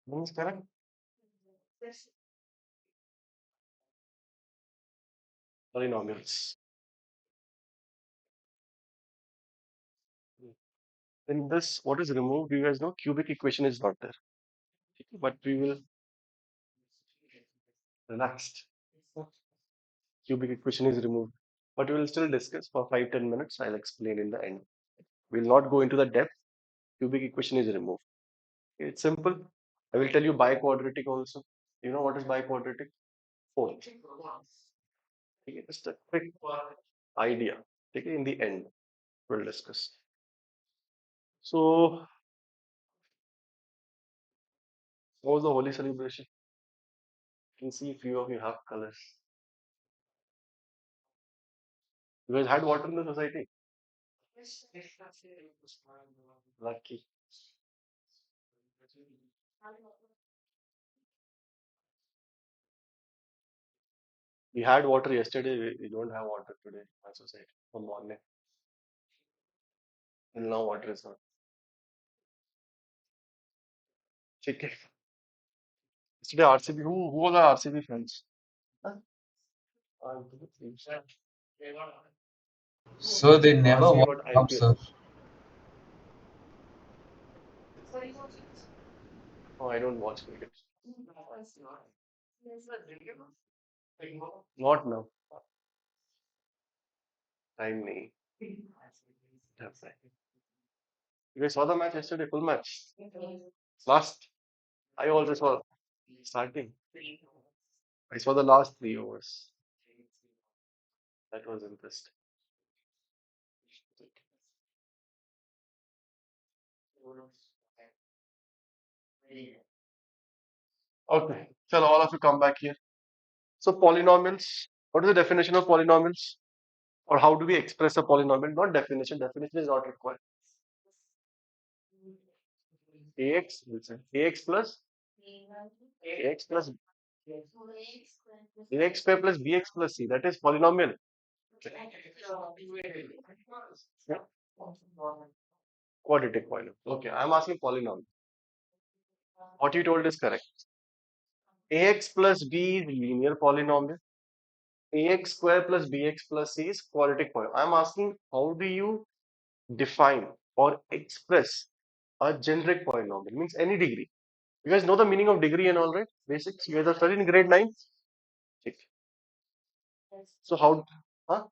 [SPEAKER 1] means correct. Polynomials. In this, what is removed? You guys know cubic equation is not there. But we will relaxed. Cubic equation is removed. But we will still discuss for 5-10 minutes. I'll explain in the end. We'll not go into the depth. Cubic equation is removed. It's simple. I will tell you biquadratic also. You know what is biquadratic? Four. Okay, just a quick idea. Okay, in the end, we'll discuss. So, what was the holy celebration? You can see a few of you have colors. You guys had water in the society? Lucky. We had water yesterday. We don't have water today in our society for morning. Till now, water is not. Chicken. Yesterday, RCB. Who was our RCB friends? Huh?
[SPEAKER 2] So they never
[SPEAKER 1] RCB
[SPEAKER 2] walk
[SPEAKER 1] got
[SPEAKER 2] up,
[SPEAKER 1] IPL.
[SPEAKER 2] sir.
[SPEAKER 1] Oh, I don't watch cricket. Not now. Time nahi. That's right. You guys saw the match yesterday, full match. Last. I also saw starting. I saw the last 3 overs. That was interesting. Okay. Shall all of you come back here? So polynomials. What is the definition of polynomials? Or how do we express a polynomial? Not definition. Definition is not required. Ax, listen. Ax plus ax plus ax square plus bx plus c. That is polynomial. Yeah. Quadratic polynomial. Okay, I'm asking polynomial. What you told is correct. Ax plus b is linear polynomial. Ax square plus bx plus c is quadratic polynomial. I'm asking how do you define or express a generic polynomial? Means any degree. You guys know the meaning of degree and all, right? Basics. You guys are studying in grade 9. Okay. So how? Huh?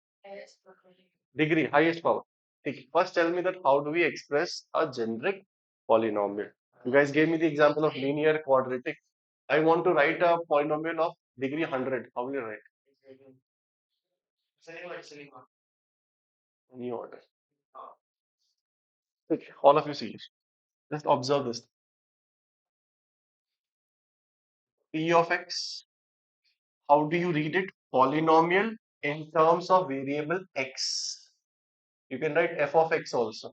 [SPEAKER 1] Degree, highest power. Okay. First, tell me that how do we express a generic polynomial? You guys gave me the example of linear quadratic. I want to write a polynomial of degree 100. How will you write? Any order. Okay. All of you see it. Just observe this. P of x. How do you read it? Polynomial in terms of variable x. You can write f of x also.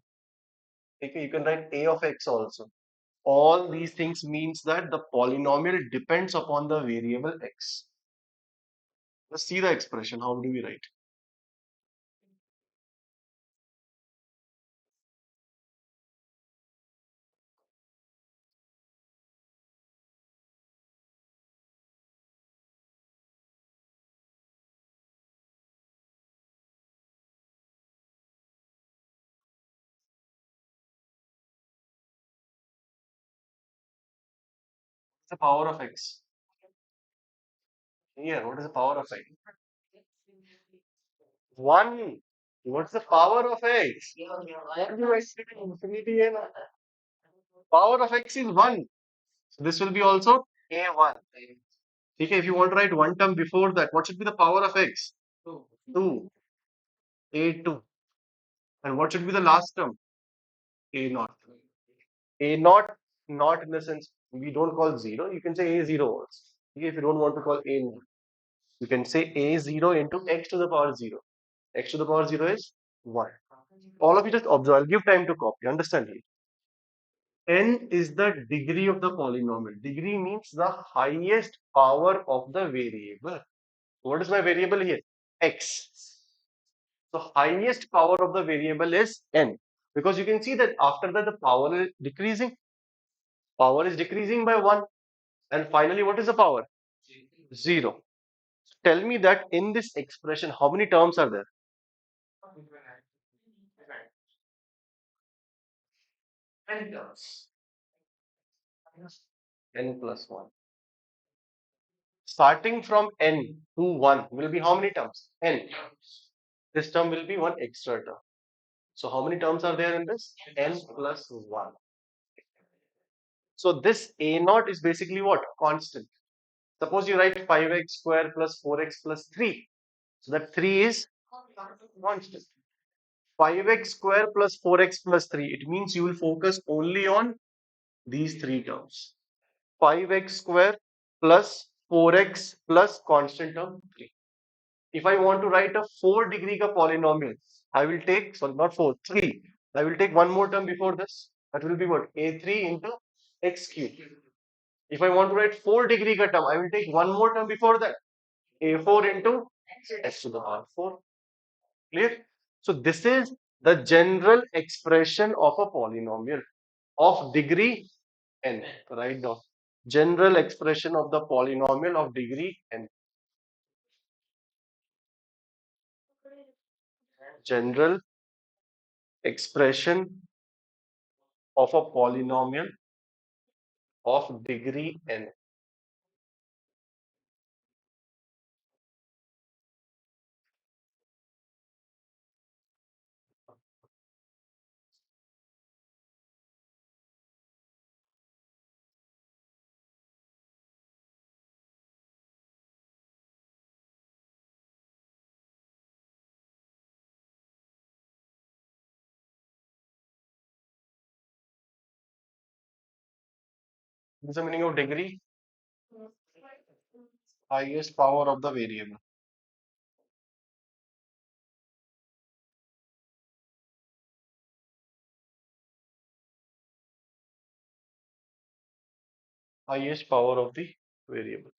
[SPEAKER 1] Okay. You can write a of x also. All these things means that the polynomial depends upon the variable x. Let's see the expression. How do we write? The power of x. Here, what is the power of x? 1. What's the power of x? Why do I say infinity and power of x is 1. So this will be also a1. Okay, if you want to write one term before that, what should be the power of x? 2. A2. And what should be the last term? A naught. A naught, not in the sense we don't call 0. You can say A0 also. Okay, if you don't want to call A naught, you can say A0 into x to the power 0. X to the power 0 is 1. All of you just observe. I'll give time to copy. Understand here. N is the degree of the polynomial. Degree means the highest power of the variable. What is my variable here? X. So highest power of the variable is n. Because you can see that after that the power is decreasing. Power is decreasing by 1. And finally, what is the power? 0. Tell me that in this expression, how many terms are there? N terms. N plus 1. Starting from n to 1 will be how many terms? N. This term will be one extra term. So how many terms are there in this? N plus 1. So this a naught is basically what? Constant. Suppose you write 5x square plus 4x plus 3. So that 3 is constant. 5x square plus 4x plus 3. It means you will focus only on these three terms. 5x square plus 4x plus constant term 3. If I want to write a 4-degree ka polynomial, I will take, sorry, not 4, 3. I will take one more term before this. That will be what? A3 into x cube. If I want to write 4-degree ka term, I will take one more term before that. A4 into x to the power 4. Clear? So this is the general expression of a polynomial of degree n. Write down. General expression of the polynomial of degree n. General expression of a polynomial of degree n. What is the meaning of degree? Highest power of the variable. Highest power of the variable.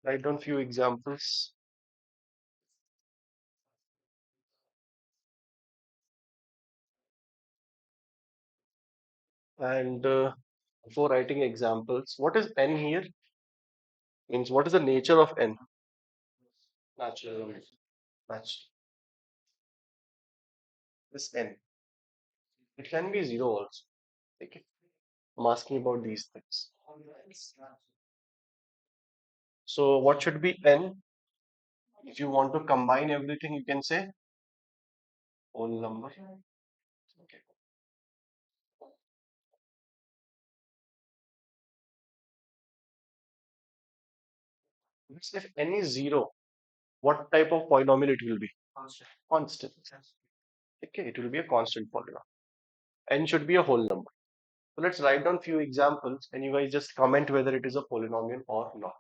[SPEAKER 1] Write down few examples. And before writing examples, what is n here? Means what is the nature of n? Natural number. Natural. This n. It can be 0 also. Okay. I'm asking about these things. So what should be n? If you want to combine everything, you can say whole number. Okay. If n is 0, what type of polynomial it will be? Constant. Okay, it will be a constant polynomial. N should be a whole number. So let's write down few examples and you guys just comment whether it is a polynomial or not.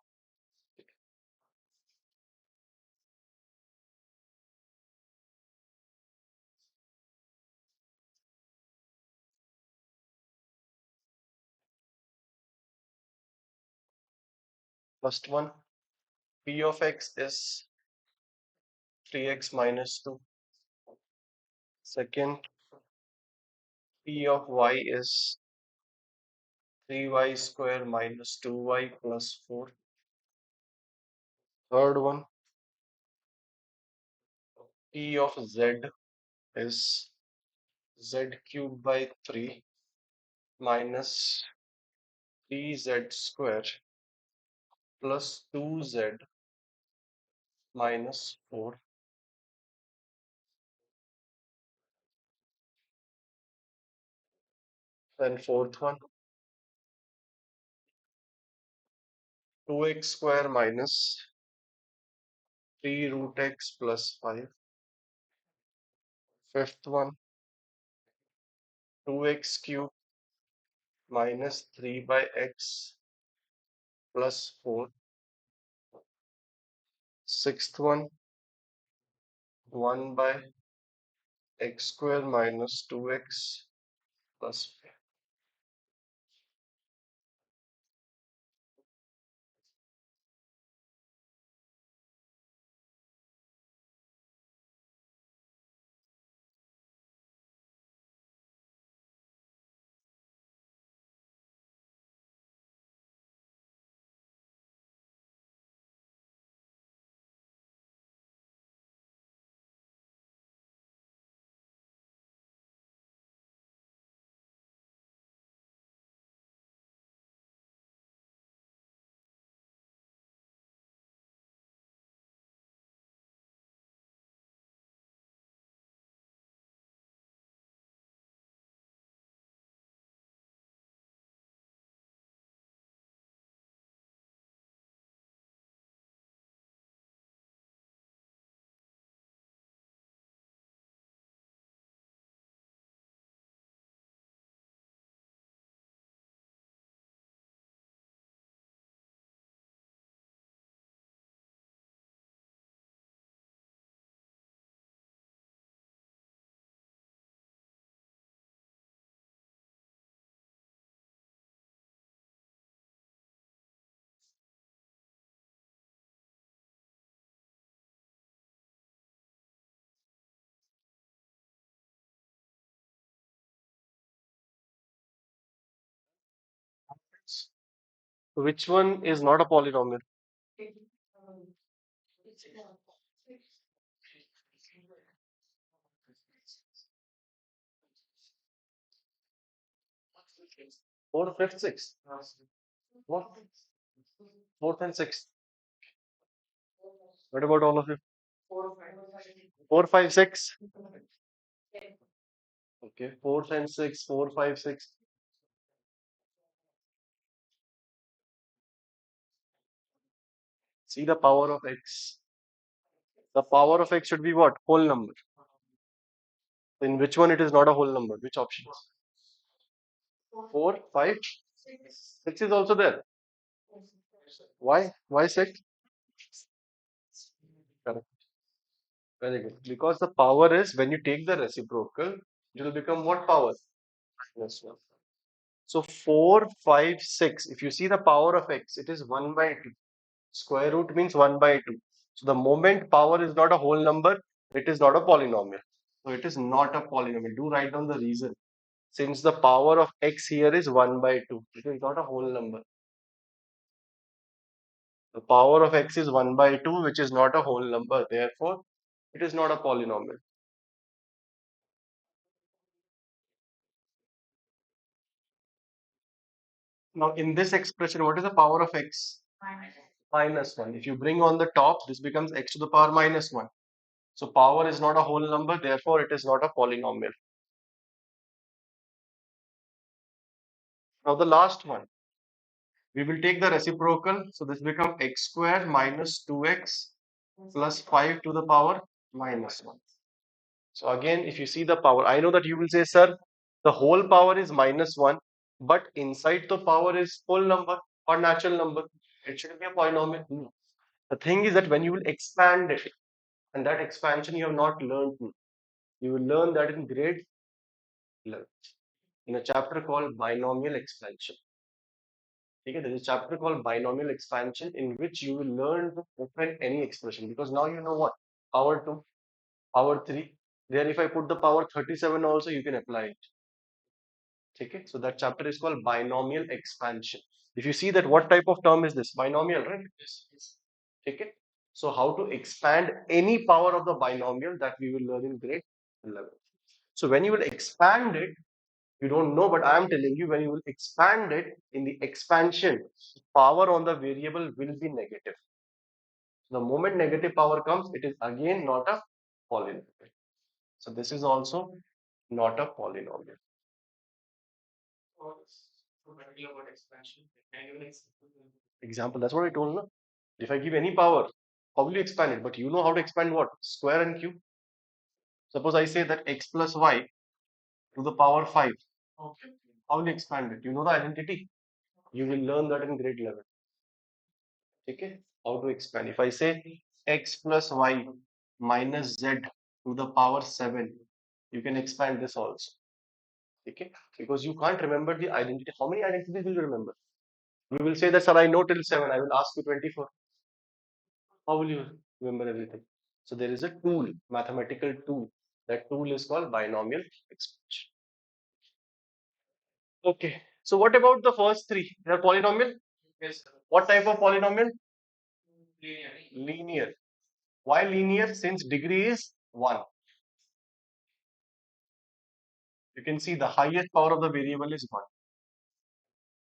[SPEAKER 1] First one, p of x is 3x minus 2. Second, p of y is 3y square minus 2y plus 4. Third one, P of Z is Z cubed by 3 minus 3Z square plus 2Z minus 4. Then fourth one, 2x square minus 3 root x plus 5. Fifth one, 2x cubed minus 3 by x plus 4. Sixth one, 1 by x square minus 2x plus 5. Which one is not a polynomial? 4th, 5th, 6th. What? 4th and 6th. What about all of you? 4, 5, 6. Okay, 4th and 6th, 4, 5, 6. See the power of x. The power of x should be what? Whole number. In which one it is not a whole number? Which option? 4, 5, 6 is also there. Why? Why 6? Correct. Very good. Because the power is when you take the reciprocal, it will become what power? Minus 1. So 4, 5, 6. If you see the power of x, it is 1 by 2. Square root means 1 by 2. So the moment power is not a whole number, it is not a polynomial. So it is not a polynomial. Do write down the reason. Since the power of x here is 1 by 2, it is not a whole number. The power of x is 1 by 2, which is not a whole number. Therefore, it is not a polynomial. Now, in this expression, what is the power of x? Minus 1. If you bring on the top, this becomes x to the power minus 1. So power is not a whole number, therefore it is not a polynomial. Now the last one, we will take the reciprocal. So this becomes x square minus 2x plus 5 to the power minus 1. So again, if you see the power, I know that you will say, sir, the whole power is minus 1, but inside the power is whole number or natural number. It should be a polynomial. No. The thing is that when you will expand it, and that expansion you have not learned, you will learn that in grade 11 in a chapter called binomial expansion. Okay, there is a chapter called binomial expansion in which you will learn to open any expression because now you know what power 2, power 3. There, if I put the power 37 also, you can apply it. Okay, so that chapter is called binomial expansion. If you see that, what type of term is this? Binomial, right? Okay. So how to expand any power of the binomial, that we will learn in grade 11. So when you will expand it, you don't know, but I am telling you, when you will expand it, in the expansion, power on the variable will be negative. The moment negative power comes, it is again not a polynomial. So this is also not a polynomial. Example, that's what I told you. If I give any power, how will you expand it? But you know how to expand what? Square and cube. Suppose I say that x plus y to the power 5. How will you expand it? You know the identity. You will learn that in grade 11. Okay? How to expand. If I say x plus y minus z to the power 7, you can expand this also. Okay? Because you can't remember the identity. How many identities will you remember? You will say that, sir, I know till 7. I will ask you 24. How will you remember everything? So there is a tool, mathematical tool. That tool is called binomial expansion. Okay. So what about the first three? They are polynomial? Yes, sir. What type of polynomial? Linear. Why linear? Since degree is 1. You can see the highest power of the variable is 1.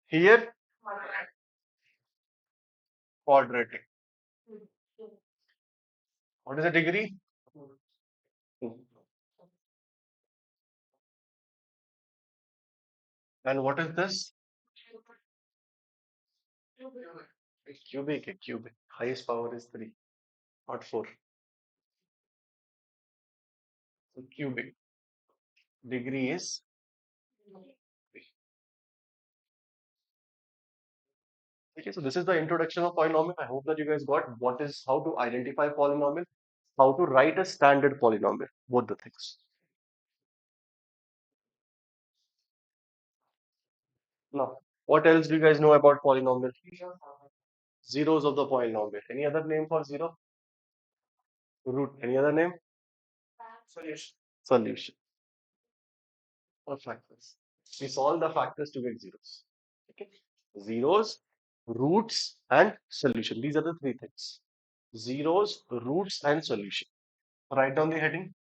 [SPEAKER 1] Here, quadratic. What is the degree? 2. And what is this? Cubic. Cubic. Highest power is 3, not 4. So cubic. Degree is 3. Okay, so this is the introduction of polynomial. I hope that you guys got what is, how to identify polynomial, how to write a standard polynomial, both the things. Now, what else do you guys know about polynomial? Zeros of the polynomial. Any other name for zero? Root. Any other name? Solution. Solution. Or factors. We solve the factors to get zeros. Okay. Zeros, roots, and solution. These are the three things. Zeros, roots, and solution. Write down the heading.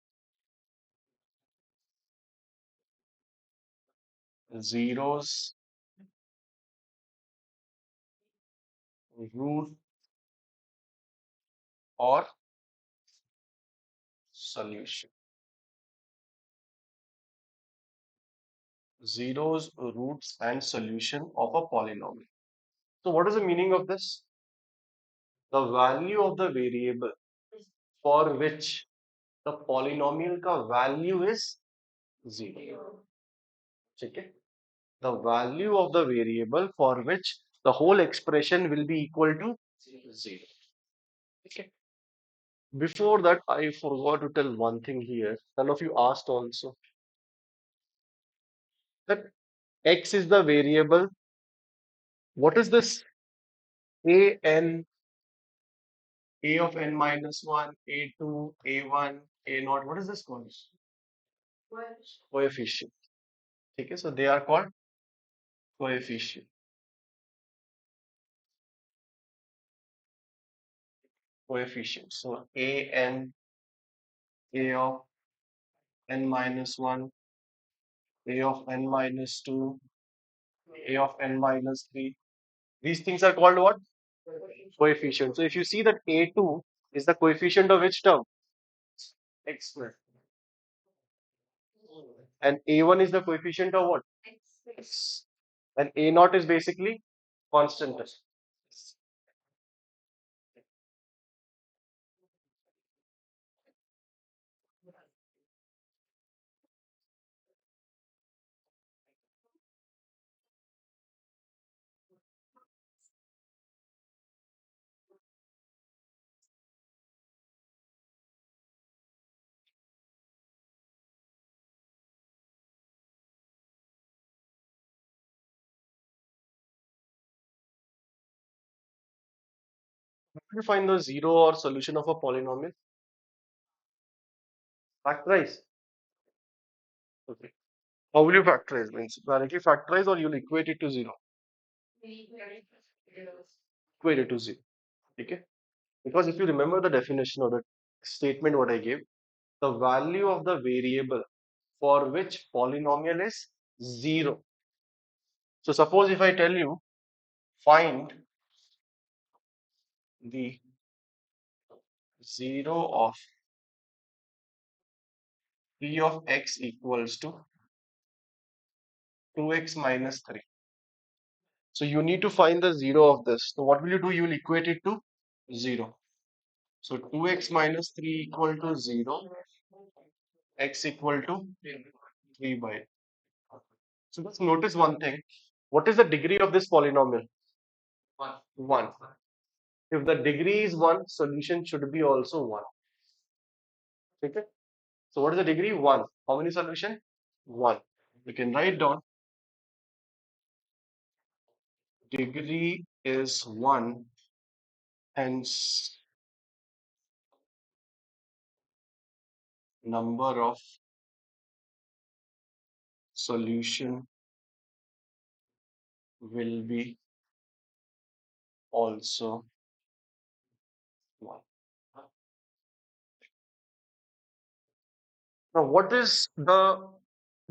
[SPEAKER 1] Zeros, root, or solution. Zeros, roots, and solution of a polynomial. So what is the meaning of this? The value of the variable for which the polynomial का value is 0. Okay? The value of the variable for which the whole expression will be equal to 0. Okay. Before that, I forgot to tell one thing here. None of you asked also that x is the variable. What is this? A of n minus 1, a2, a1, a0. What is this called? Coefficient. Okay, so they are called coefficient. Coefficient. So a of n minus 1, a of n minus 2, a of n minus 3. These things are called what? Coefficient. So if you see that a2 is the coefficient of which term? X squared. And a1 is the coefficient of what? X. And a0 is basically constant. How do you find the zero or solution of a polynomial? Factorize. Okay. How will you factorize? Means directly factorize or you'll equate it to 0? Equate it to 0. Okay. Because if you remember the definition or the statement what I gave, the value of the variable for which polynomial is 0. So suppose if I tell you find the 0 of p of x equals to 2x minus 3. So you need to find the 0 of this. So what will you do? You will equate it to 0. So 2x minus 3 equal to 0, x equal to 3 by. So just notice one thing. What is the degree of this polynomial? 1. If the degree is 1, solution should be also 1. Okay? So what is the degree? 1. How many solution? 1. You can write down degree is 1, hence number of solution will be also 1. Now, what is the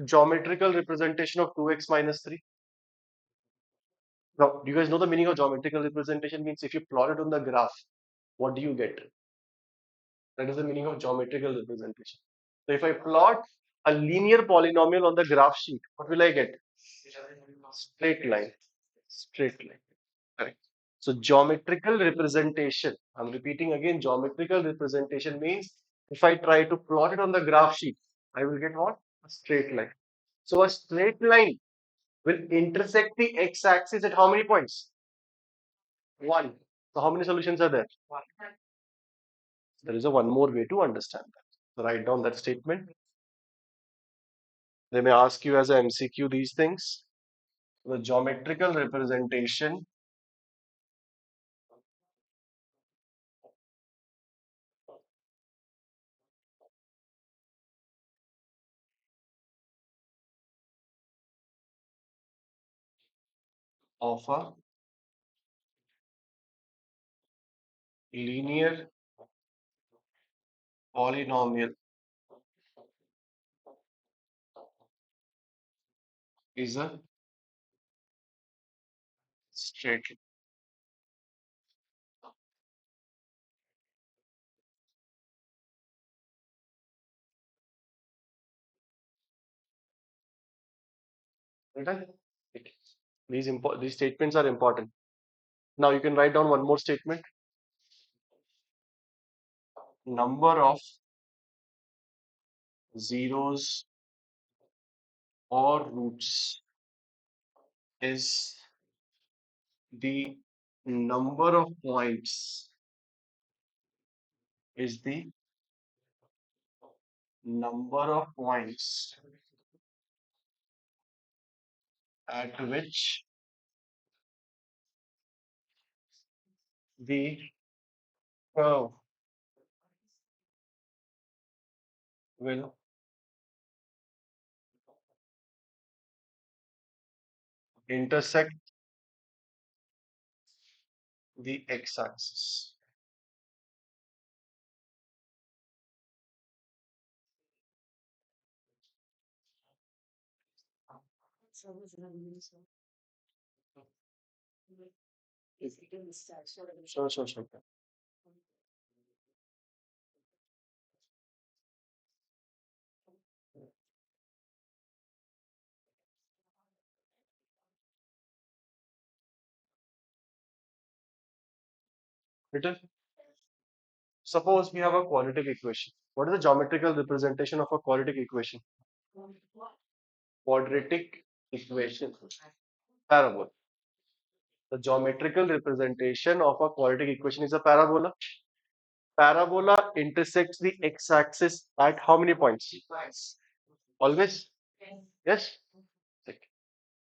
[SPEAKER 1] geometrical representation of 2x minus 3? Now, do you guys know the meaning of geometrical representation? Means if you plot it on the graph, what do you get? That is the meaning of geometrical representation. So if I plot a linear polynomial on the graph sheet, what will I get? Straight line. Straight line. Correct. So geometrical representation, I'm repeating again, geometrical representation means if I try to plot it on the graph sheet, I will get what? A straight line. So a straight line will intersect the x-axis at how many points? One. So how many solutions are there? There is a one more way to understand that. So write down that statement. They may ask you as a MCQ these things. The geometrical representation of a linear polynomial is a straight line. Right? These statements are important. Now you can write down one more statement. Number of zeros or roots is the number of points is the number of points at which the curve will intersect the x-axis. Sure, sure, sure. Written. Suppose we have a quadratic equation. What is the geometrical representation of a quadratic equation? Quadratic equation. Parabola. The geometrical representation of a quadratic equation is a parabola. Parabola intersects the x-axis at how many points? Always? Yes? Okay.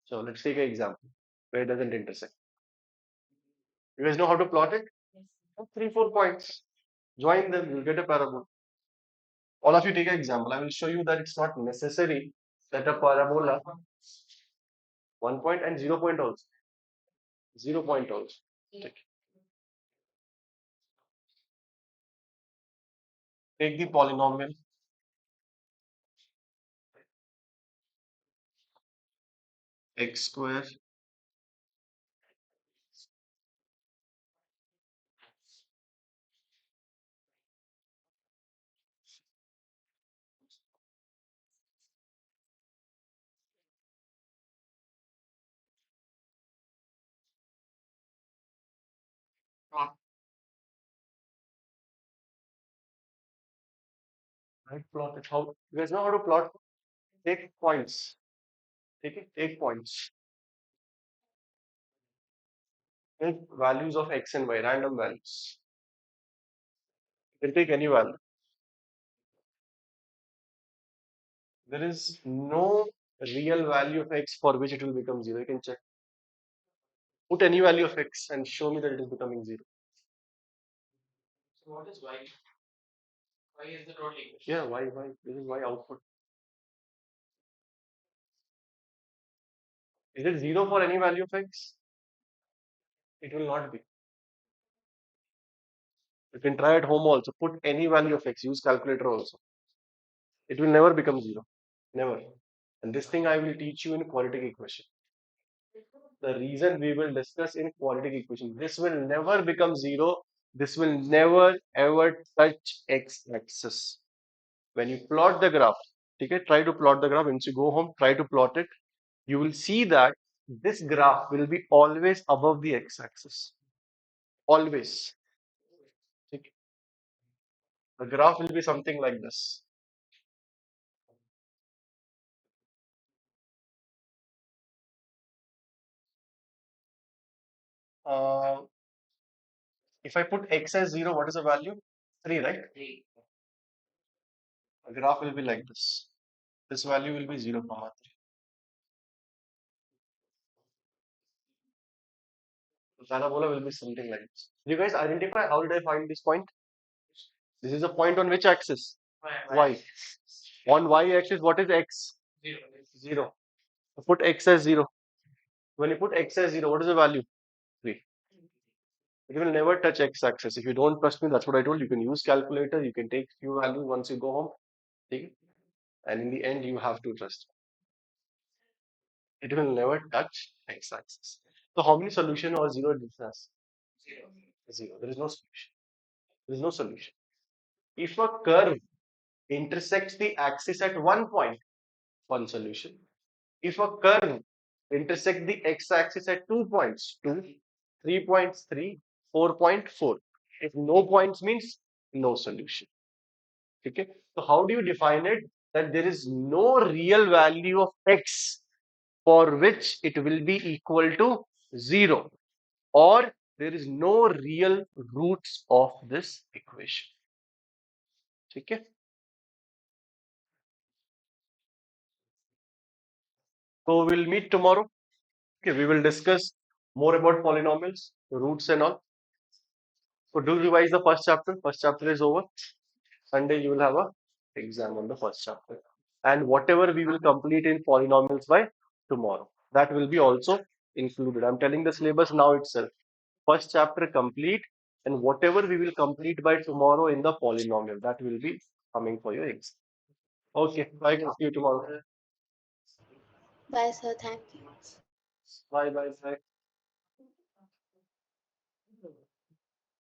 [SPEAKER 1] So let's take an example where it doesn't intersect. You guys know how to plot it? 3, 4 points. Join them, you'll get a parabola. All of you take an example. I will show you that it's not necessary that a parabola 1 point and 0 point also. 0 point also. Take. Take the polynomial x square plot. Right, plot it. How you guys know how to plot? Take points. Take it. Take points. Take values of x and y, random values. You can take any value. There is no real value of x for which it will become zero. You can check. Put any value of x and show me that it is becoming zero. So what is y? Y is the total equation. Yeah, y. This is y output. Is it zero for any value of x? It will not be. You can try at home also. Put any value of x. Use calculator also. It will never become zero. Never. And this thing I will teach you in quadratic equation. The reason we will discuss in quadratic equation. This will never become zero. This will never ever touch x-axis. When you plot the graph, okay, try to plot the graph. Once you go home, try to plot it. You will see that this graph will be always above the x-axis. Always. Okay. The graph will be something like this. Uh, if I put x as 0, what is the value? 3, right? 3. The graph will be like this. This value will be 0, comma 3. The parabola will be something like this. You guys identify how did I find this point? This is a point on which axis? Y. On y axis, what is x? 0. 0. Put x as 0. When you put x as 0, what is the value? 3. It will never touch x axis. If you don't trust me, that's what I told you. You can use calculator. You can take few values once you go home. Okay? And in the end, you have to trust. It will never touch x axis. So how many solution or zero difference? Zero. Zero. There is no solution. There is no solution. If a curve intersects the axis at one point, one solution. If a curve intersects the x-axis at 2 points, 2, 3.3, 4.4. If no points means no solution. Okay. So how do you define it? That there is no real value of x for which it will be equal to 0, or there is no real roots of this equation. Okay. So we'll meet tomorrow. Okay, we will discuss more about polynomials, roots and all. So do revise the first chapter. First chapter is over. Sunday you will have a exam on the first chapter. And whatever we will complete in polynomials by tomorrow, that will be also included. I'm telling the syllabus now itself. First chapter complete, and whatever we will complete by tomorrow in the polynomial, that will be coming for your exam. Okay, bye. See you tomorrow.
[SPEAKER 3] Bye, sir. Thank you.
[SPEAKER 1] Bye, bye, bye.